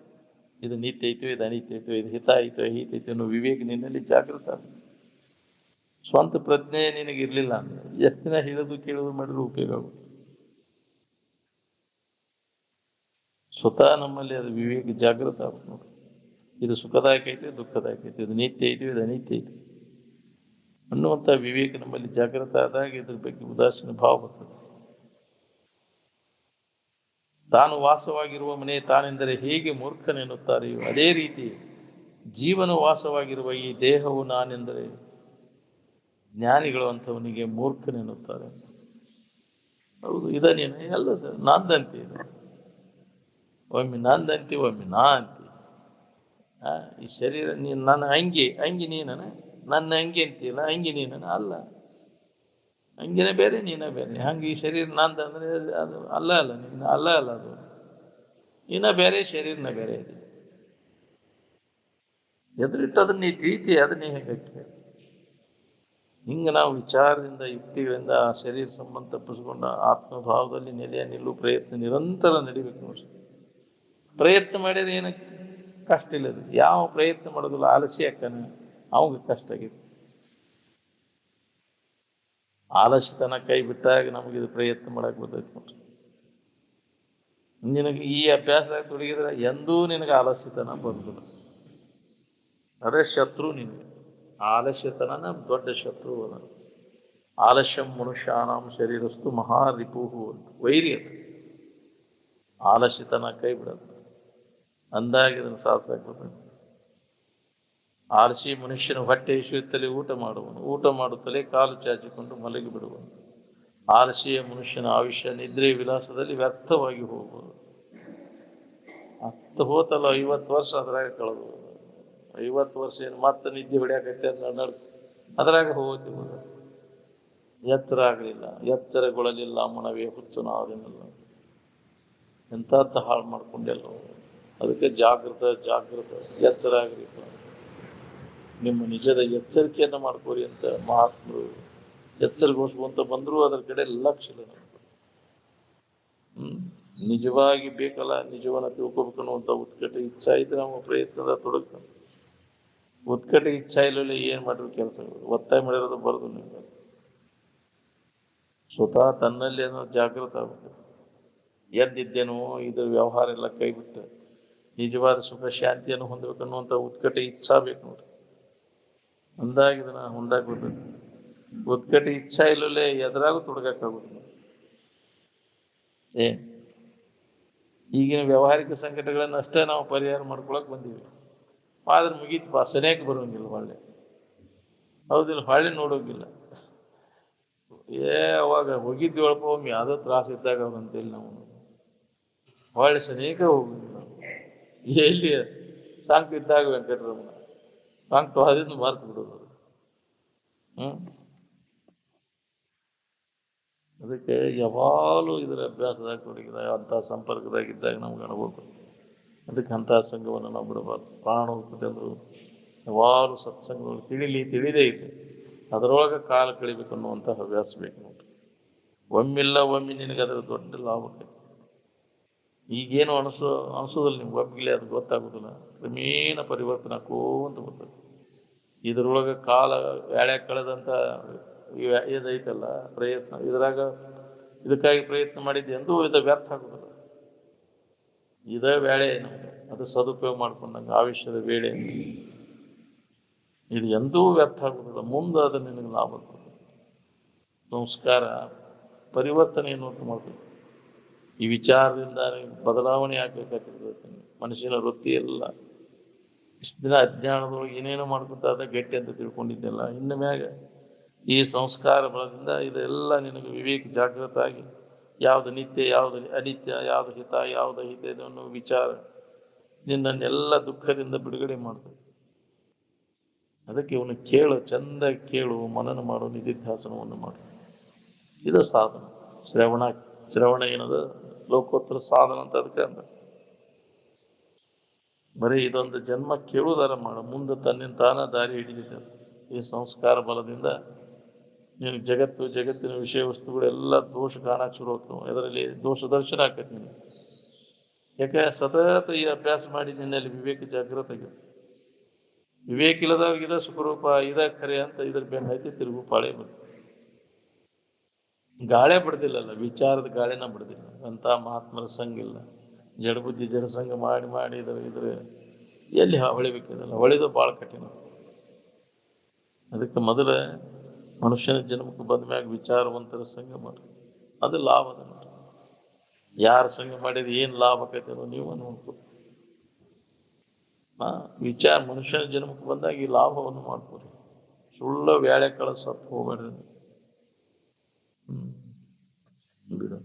ಇದು ನಿತ್ಯ ಐತೋ, ಇದು ಅನಿತ್ಯ ಐತೋ, ಇದು ಹಿತ ಐತೋ ಹಿತ ಐತೋ ಅನ್ನೋ ವಿವೇಕ ನಿನ್ನಲ್ಲಿ ಜಾಗೃತ. ಸ್ವಂತ ಪ್ರಜ್ಞೆ ನಿನಗೆ ಇರ್ಲಿಲ್ಲ ಅಂದ್ರೆ ಎಷ್ಟು ದಿನ ಹೇಳೋದು ಕೇಳೋದು ಮಾಡಿದ್ರು ಉಪಯೋಗ ಆಗುತ್ತೆ. ಸ್ವತಃ ನಮ್ಮಲ್ಲಿ ಅದು ವಿವೇಕ ಜಾಗೃತ ಆಗುತ್ತೆ ನೋಡಿ. ಇದು ಸುಖದಾಯಕ ಐತಿ, ದುಃಖದಾಯಕ ಐತಿ, ಇದು ನಿತ್ಯ ಐತಿ, ಇದು ಅನಿತ್ಯ ಐತಿ ಅನ್ನುವಂಥ ವಿವೇಕ ನಮ್ಮಲ್ಲಿ ಜಾಗೃತ ಆದಾಗ ಇದ್ರ ಬಗ್ಗೆ ಉದಾಸೀನ ಭಾವ ಬರ್ತದೆ. ತಾನು ವಾಸವಾಗಿರುವ ಮನೆ ತಾನೆಂದರೆ ಹೇಗೆ ಮೂರ್ಖನೆನ್ನುತ್ತಾರೆಯೋ ಅದೇ ರೀತಿ ಜೀವನ ವಾಸವಾಗಿರುವ ಈ ದೇಹವು ನಾನೆಂದರೆ ಜ್ಞಾನಿಗಳು ಅಂಥವನಿಗೆ ಮೂರ್ಖನೆನ್ನುತ್ತಾರೆ. ಹೌದು, ಇದನ್ನೇನು ಎಲ್ಲದು ನಾಂದಂತಿ. ಇದು ಒಮ್ಮೆ ನಂದಂತಿ, ಒಮ್ಮೆ ನಾ ಅಂತಿ. ಈ ಶರೀರ ನೀನು ನನ್ನ ಅಂಗಿ ನೀನ, ನನ್ನ ಅಂಗಿ ಅಂತೀಲ್ಲ, ಅಂಗಿ ನೀನ ಅಲ್ಲ. ಅಂಗಿನ ಬೇರೆ, ನೀನ ಬೇರೆ. ಹಂಗೆ ಈ ಶರೀರ ನಂದ ಅಂದ್ರೆ ಅದು ಅಲ್ಲ ನಿನ್ನ ಅಲ್ಲ ಅದು. ನೀನ ಬೇರೆ, ಶರೀರನ ಬೇರೆ ಇದೆ. ಎದುರಿಟ್ಟು ಅದನ್ನ ನೀ ತಿಳಿತಿ, ಅದನ್ನೇ ಹೇಗೆ ಹಿಂಗೆ ನಾವು ವಿಚಾರದಿಂದ ಯುಕ್ತಿಗಳಿಂದ ಆ ಶರೀರ ಸಂಬಂಧ ತಪ್ಪಿಸ್ಕೊಂಡ ಆತ್ಮಭಾವದಲ್ಲಿ ನೆಲೆಯ ನಿಲ್ಲುವ ಪ್ರಯತ್ನ ನಿರಂತರ ನಡಿಬೇಕು ನೋಡಿ. ಪ್ರಯತ್ನ ಮಾಡಿದ್ರೆ ಏನಕ್ಕೆ ಕಷ್ಟ ಇಲ್ಲದು. ಯಾವ ಪ್ರಯತ್ನ ಮಾಡೋದಿಲ್ಲ ಆಲಸ್ಯ ಅಕ್ಕನ ಅವಾಗ ಕಷ್ಟ ಆಗಿತ್ತು. ಆಲಸ್ಯತನ ಕೈ ಬಿಟ್ಟಾಗ ನಮಗಿದು ಪ್ರಯತ್ನ ಮಾಡಕ್ ಬರ್ತೈತೆ ನೋಡ್ರಿ. ನಿನಗೆ ಈ ಅಭ್ಯಾಸದಾಗ ತೊಡಗಿದ್ರೆ ಎಂದೂ ನಿನಗೆ ಆಲಸ್ಯತನ ಬರುದಿಲ್ಲ. ಅದೇ ಶತ್ರು ನಿನಗೆ. ಆಲಸ್ಯತನ ದೊಡ್ಡ ಶತ್ರು ಅದ. ಆಲಸ್ಯಂ ಮನುಷ್ಯಾನಾಂ ಶರೀರಸ್ತು ಮಹಾರಿಪುಹು ಅಂತ ವೈರಿ ಅದು. ಆಲಸ್ಯತನ ಕೈ ಬಿಡೋದು ಅಂದಾಗ ಇದನ್ನು ಸಾಧಿಸಕ್ಕೆ ಬರ್ತೈತೆ. ಆಲಸಿ ಮನುಷ್ಯನ ಹೊಟ್ಟೆ ಇಸುತ್ತಲೇ ಊಟ ಮಾಡುವನು, ಊಟ ಮಾಡುತ್ತಲೇ ಕಾಲು ಚಾಚಿಕೊಂಡು ಮಲಗಿ ಬಿಡುವನು. ಆಲಸಿಯ ಮನುಷ್ಯನ ಆಯುಷ್ಯ ನಿದ್ರೆ ವಿಲಾಸದಲ್ಲಿ ವ್ಯರ್ಥವಾಗಿ ಹೋಗುವುದು. ಹತ್ತು ಹೋತಲ್ಲ 50 ವರ್ಷ ಅದ್ರಾಗ ಕಳೆದು. 50 ವರ್ಷ ಏನು ಮತ್ತೆ ನಿದ್ದೆ ಹೊಡ್ಯಾಕೈತೆ ಅಂತ ಅದ್ರಾಗ ಹೋಗಿ ಎಚ್ಚರ ಆಗಲಿಲ್ಲ, ಎಚ್ಚರಗೊಳ್ಳಲಿಲ್ಲ ಮನವೇ ಹುಚ್ಚು ನಾವೇನಲ್ಲ. ಎಂಥದ್ದು ಹಾಳು ಮಾಡ್ಕೊಂಡೆಲ್ಲ. ಅದಕ್ಕೆ ಜಾಗೃತ ಎಚ್ಚರ ಆಗಬೇಕು. ನಿಮ್ಮ ನಿಜದ ಎಚ್ಚರಿಕೆಯನ್ನು ಮಾಡ್ಕೋರಿ ಅಂತ ಮಹಾತ್ಮರು ಎಚ್ಚರಗೊಳಿಸುವಂತ ಬಂದರೂ ಅದರ ಕಡೆ ಲಕ್ಷ್ಯ ಇಲ್ಲ ನಮ್ಗೆ. ನಿಜವಾಗಿ ಬೇಕಲ್ಲ, ನಿಜವನ್ನ ತಿಳ್ಕೊಬೇಕು ಅನ್ನುವಂಥ ಉತ್ಕಟ ಇಚ್ಛಾ ಇದ್ರೆ ನಾವು ಪ್ರಯತ್ನದ ತೊಡಗ್ತಾನೆ. ಉತ್ಕಟ ಇಚ್ಛಾ ಇಲ್ಲಲ್ಲ ಏನ್ ಮಾಡಿದ್ರು ಕೆಲಸ ಒತ್ತಾಯ ಮಾಡಿರೋದು ಬರೋದು ನಿಮ್ಗೆ. ಸ್ವತಃ ತನ್ನಲ್ಲಿ ಏನೋ ಜಾಗೃತ ಆಗ್ಬೇಕು. ಎದ್ದಿದ್ದೇನೋ ಇದ್ರ ವ್ಯವಹಾರ ಎಲ್ಲ ಕೈಬಿಟ್ಟು ನಿಜವಾದ ಸುಖ ಶಾಂತಿಯನ್ನು ಹೊಂದಬೇಕು ಅನ್ನುವಂಥ ಉತ್ಕಟ ಇಚ್ಛಾ ಬೇಕು ನೋಡ್ರಿ. ಅಂದಾಗ ಇದನ್ನ ಹೊಂದಾಗ್ಬೋದು. ಉತ್ಕಟ ಇಚ್ಛಾ ಇಲ್ಲಲ್ಲೇ ಎದುರಾಗೂ ತೊಡಗಕ್ಕಾಗುದಿಲ್ಲ. ಈಗಿನ ವ್ಯಾವಹಾರಿಕ ಸಂಕಟಗಳನ್ನ ಅಷ್ಟೇ ನಾವು ಪರಿಹಾರ ಮಾಡ್ಕೊಳಕ್ ಬಂದೀವಿ. ಆದ್ರೆ ಮುಗೀತಪ್ಪ, ಸರಿಯಾಗಿ ಬರೋಂಗಿಲ್ಲ ಹೊಳ್ಳೆ. ಹೌದಿಲ್ಲ, ಹೊಳ್ಳೆ ನೋಡೋಂಗಿಲ್ಲ. ಅವಾಗ ಹೋಗಿದ್ವಿ ಒಮ್ಮೆ ಯಾವುದೋ ತ್ರಾಸ ಇದ್ದಾಗ ಅವ್ರಂತೇಳಿ ನಾವು ಹೊಳ್ಳೆ ಸನೇಕ ಹೋಗುದಿಲ್ಲ. ಎಲ್ಲಿ ಸಾಂಕ್ ಇದ್ದಾಗ ವೆಂಕಟರಮಣ ಸಾಂಕ್ಟು ಅದನ್ನು ಮರ್ತು ಬಿಡೋದು. ಅದಕ್ಕೆ ಯಾವಾಗಲೂ ಇದರ ಅಭ್ಯಾಸದಾಗ ತೊಡಗಿದ ಅಂಥ ಸಂಪರ್ಕದಾಗಿದ್ದಾಗ ನಮ್ಗೆ ಅನುಭವ. ಅದಕ್ಕೆ ಅಂಥ ಸಂಘವನ್ನು ನಾವು ಬಿಡಬಾರ್ದು. ಪ್ರಾಣ ಹೋಗ್ತದೆ ಅಂದರು ಯಾವಾಗಲೂ ಸತ್ಸಂಗಗಳು ತಿಳಿದೇ ಇದೆ, ಅದರೊಳಗೆ ಕಾಲ ಕಳಿಬೇಕು ಅನ್ನುವಂಥ ಹವ್ಯಾಸ ಬೇಕು ನೋಡ್ರಿ. ಒಮ್ಮಿಲ್ಲ ಒಮ್ಮೆ ನಿನಗೆ ಅದರ ದೊಡ್ಡ ಲಾಭ ಆಕೈತಿ. ಈಗೇನು ಅನಿಸೋದಿಲ್ಲ ನಿಮ್ಗೆ, ಒಮ್ಮಿಲೆ ಅದು ಗೊತ್ತಾಗೋದಿಲ್ಲ. ಕ್ರಮೇಣ ಪರಿವರ್ತನೆ ಹಾಕೋಂತ ಬರ್ತದೆ. ಇದರೊಳಗೆ ಕಾಲ ಎಳೆ ಕಳೆದಂಥ ಇದೈತಲ್ಲ ಪ್ರಯತ್ನ, ಇದಕ್ಕಾಗಿ ಪ್ರಯತ್ನ ಮಾಡಿದ್ದೆ ಎಂದು ಇದು ವ್ಯರ್ಥ ಆಗುದಿಲ್ಲ. ಇದೇ ವೇಳೆ ನಮ್ಗೆ ಅದು ಸದುಪಯೋಗ ಮಾಡ್ಕೊಂಡಂಗೆ ಆಯುಷ್ಯದ ವೇಳೆ ಇದು ಎಂದೂ ವ್ಯರ್ಥ ಆಗುದಿಲ್ಲ. ಮುಂದೆ ಅದು ನಿನಗೆ ಲಾಭ ಕೊಡ್ತದೆ. ಸಂಸ್ಕಾರ ಪರಿವರ್ತನೆಯನ್ನು ಉಂಟು ಮಾಡ್ಬೇಕು. ಈ ವಿಚಾರದಿಂದ ಬದಲಾವಣೆ ಆಗ್ಬೇಕಾಗ್ತದೆ. ಮನುಷ್ಯನ ವೃತ್ತಿ ಎಲ್ಲ ಇಷ್ಟು ದಿನ ಅಜ್ಞಾನದೊಳಗೆ ಏನೇನೋ ಮಾಡ್ಕೊತ ಅದ ಗಟ್ಟಿ ಅಂತ ತಿಳ್ಕೊಂಡಿದ್ದೆಲ್ಲ ಇನ್ನು ಮ್ಯಾಗ ಈ ಸಂಸ್ಕಾರ ಬಲದಿಂದ ಇದೆಲ್ಲ ನಿನಗೆ ವಿವೇಕ ಜಾಗೃತ ಆಗಿ ಯಾವುದು ನಿತ್ಯ, ಯಾವುದು ಅನಿತ್ಯ, ಯಾವುದು ಹಿತ, ಯಾವುದು ಹಿತ ಅನ್ನೋ ವಿಚಾರ ನಿನ್ನನ್ನೆಲ್ಲ ದುಃಖದಿಂದ ಬಿಡುಗಡೆ ಮಾಡ್ತದೆ. ಅದಕ್ಕೆ ಇವನು ಕೇಳು, ಚಂದ ಕೇಳು, ಮನನ ಮಾಡು, ನಿಧಿಧ್ಯಾಸನವನ್ನು ಮಾಡು. ಇದು ಸಾಧನ. ಶ್ರವಣ ಏನದ ಲೋಕೋತ್ತರ ಸಾಧನ ಅಂತ ಅದಕ್ಕೆ ಅಂದ. ಬರೀ ಇದೊಂದು ಜನ್ಮ ಕೇಳುವುದಾರ ಮಾಡ, ಮುಂದೆ ತನ್ನಿಂದ ತಾನ ದಾರಿ ಹಿಡಿದಿದೆ. ಈ ಸಂಸ್ಕಾರ ಬಲದಿಂದ ನೀನು ಜಗತ್ತಿನ ವಿಷಯ ವಸ್ತುಗಳೆಲ್ಲ ದೋಷ ಕಾಣಕ್ಕೆ ಶುರು ಆಗ್ತವೆ. ಅದರಲ್ಲಿ ದೋಷ ದರ್ಶನ ಆಕೈತಿ ನೀನು. ಯಾಕೆ ಸತತ ಈ ಅಭ್ಯಾಸ ಮಾಡಿ ನಿನ್ನಲ್ಲಿ ವಿವೇಕ ಜಾಗೃತ ಆಗಿದೆ. ವಿವೇಕ ಇಲ್ಲದವ್ರಿಗೆ ಇದ ಸುಖರೂಪ, ಇದ ಖರೆ ಅಂತ ಇದ್ರ ಬೆನ್ನ ಐತಿ ತಿರುಗು ಪಾಳೆ ಬಂದು ಗಾಳೆ ಬಿಡ್ದಿಲ್ಲಲ್ಲ, ವಿಚಾರದ ಗಾಳಿನ ಬಿಡ್ದಿಲ್ಲ. ಅಂತ ಮಹಾತ್ಮರ ಸಂಘ ಇಲ್ಲ. ಜಡಬುದ್ಧಿ ಜಡಸಂಗ ಮಾಡಿ ಇದ್ರೆ ಎಲ್ಲಿ ಹೊಳಿಬೇಕಿದಲ್ಲ, ಹೊಳಿದು ಭಾಳ ಕಠಿಣ. ಅದಕ್ಕೆ ಮೊದಲ ಮನುಷ್ಯನ ಜನ್ಮಕ್ಕೆ ಬಂದ ಮ್ಯಾಗ ವಿಚಾರವಂತರ ಸಂಘ ಮಾಡಿ, ಅದು ಲಾಭ ಅದ ನೋಡಿ. ಯಾರ ಸಂಘ ಮಾಡಿದ್ರೆ ಏನು ಲಾಭ ಆಕೈತೆ ಅನ್ನೋ ನೀವು ನೋಡ್ಕೊ. ವಿಚಾರ ಮನುಷ್ಯನ ಜನ್ಮಕ್ಕೆ ಬಂದಾಗ ಈ ಲಾಭವನ್ನು ಮಾಡ್ಕೊರಿ. ಸುಳ್ಳ ವ್ಯಾಳೆ ಕಳಸತ್ತು ಹೋಗ್ಬೇಡ್ರಿ. ಬಿಡು.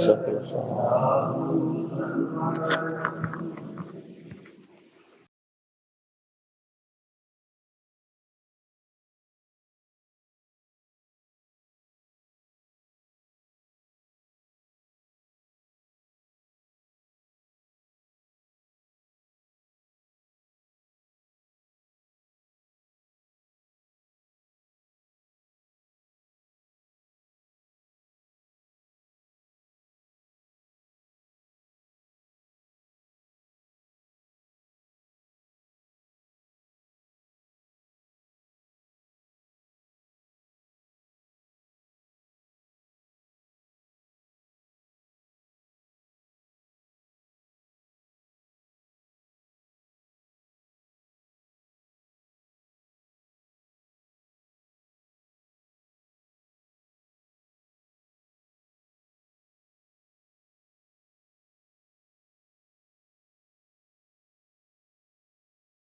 ಸಕಲ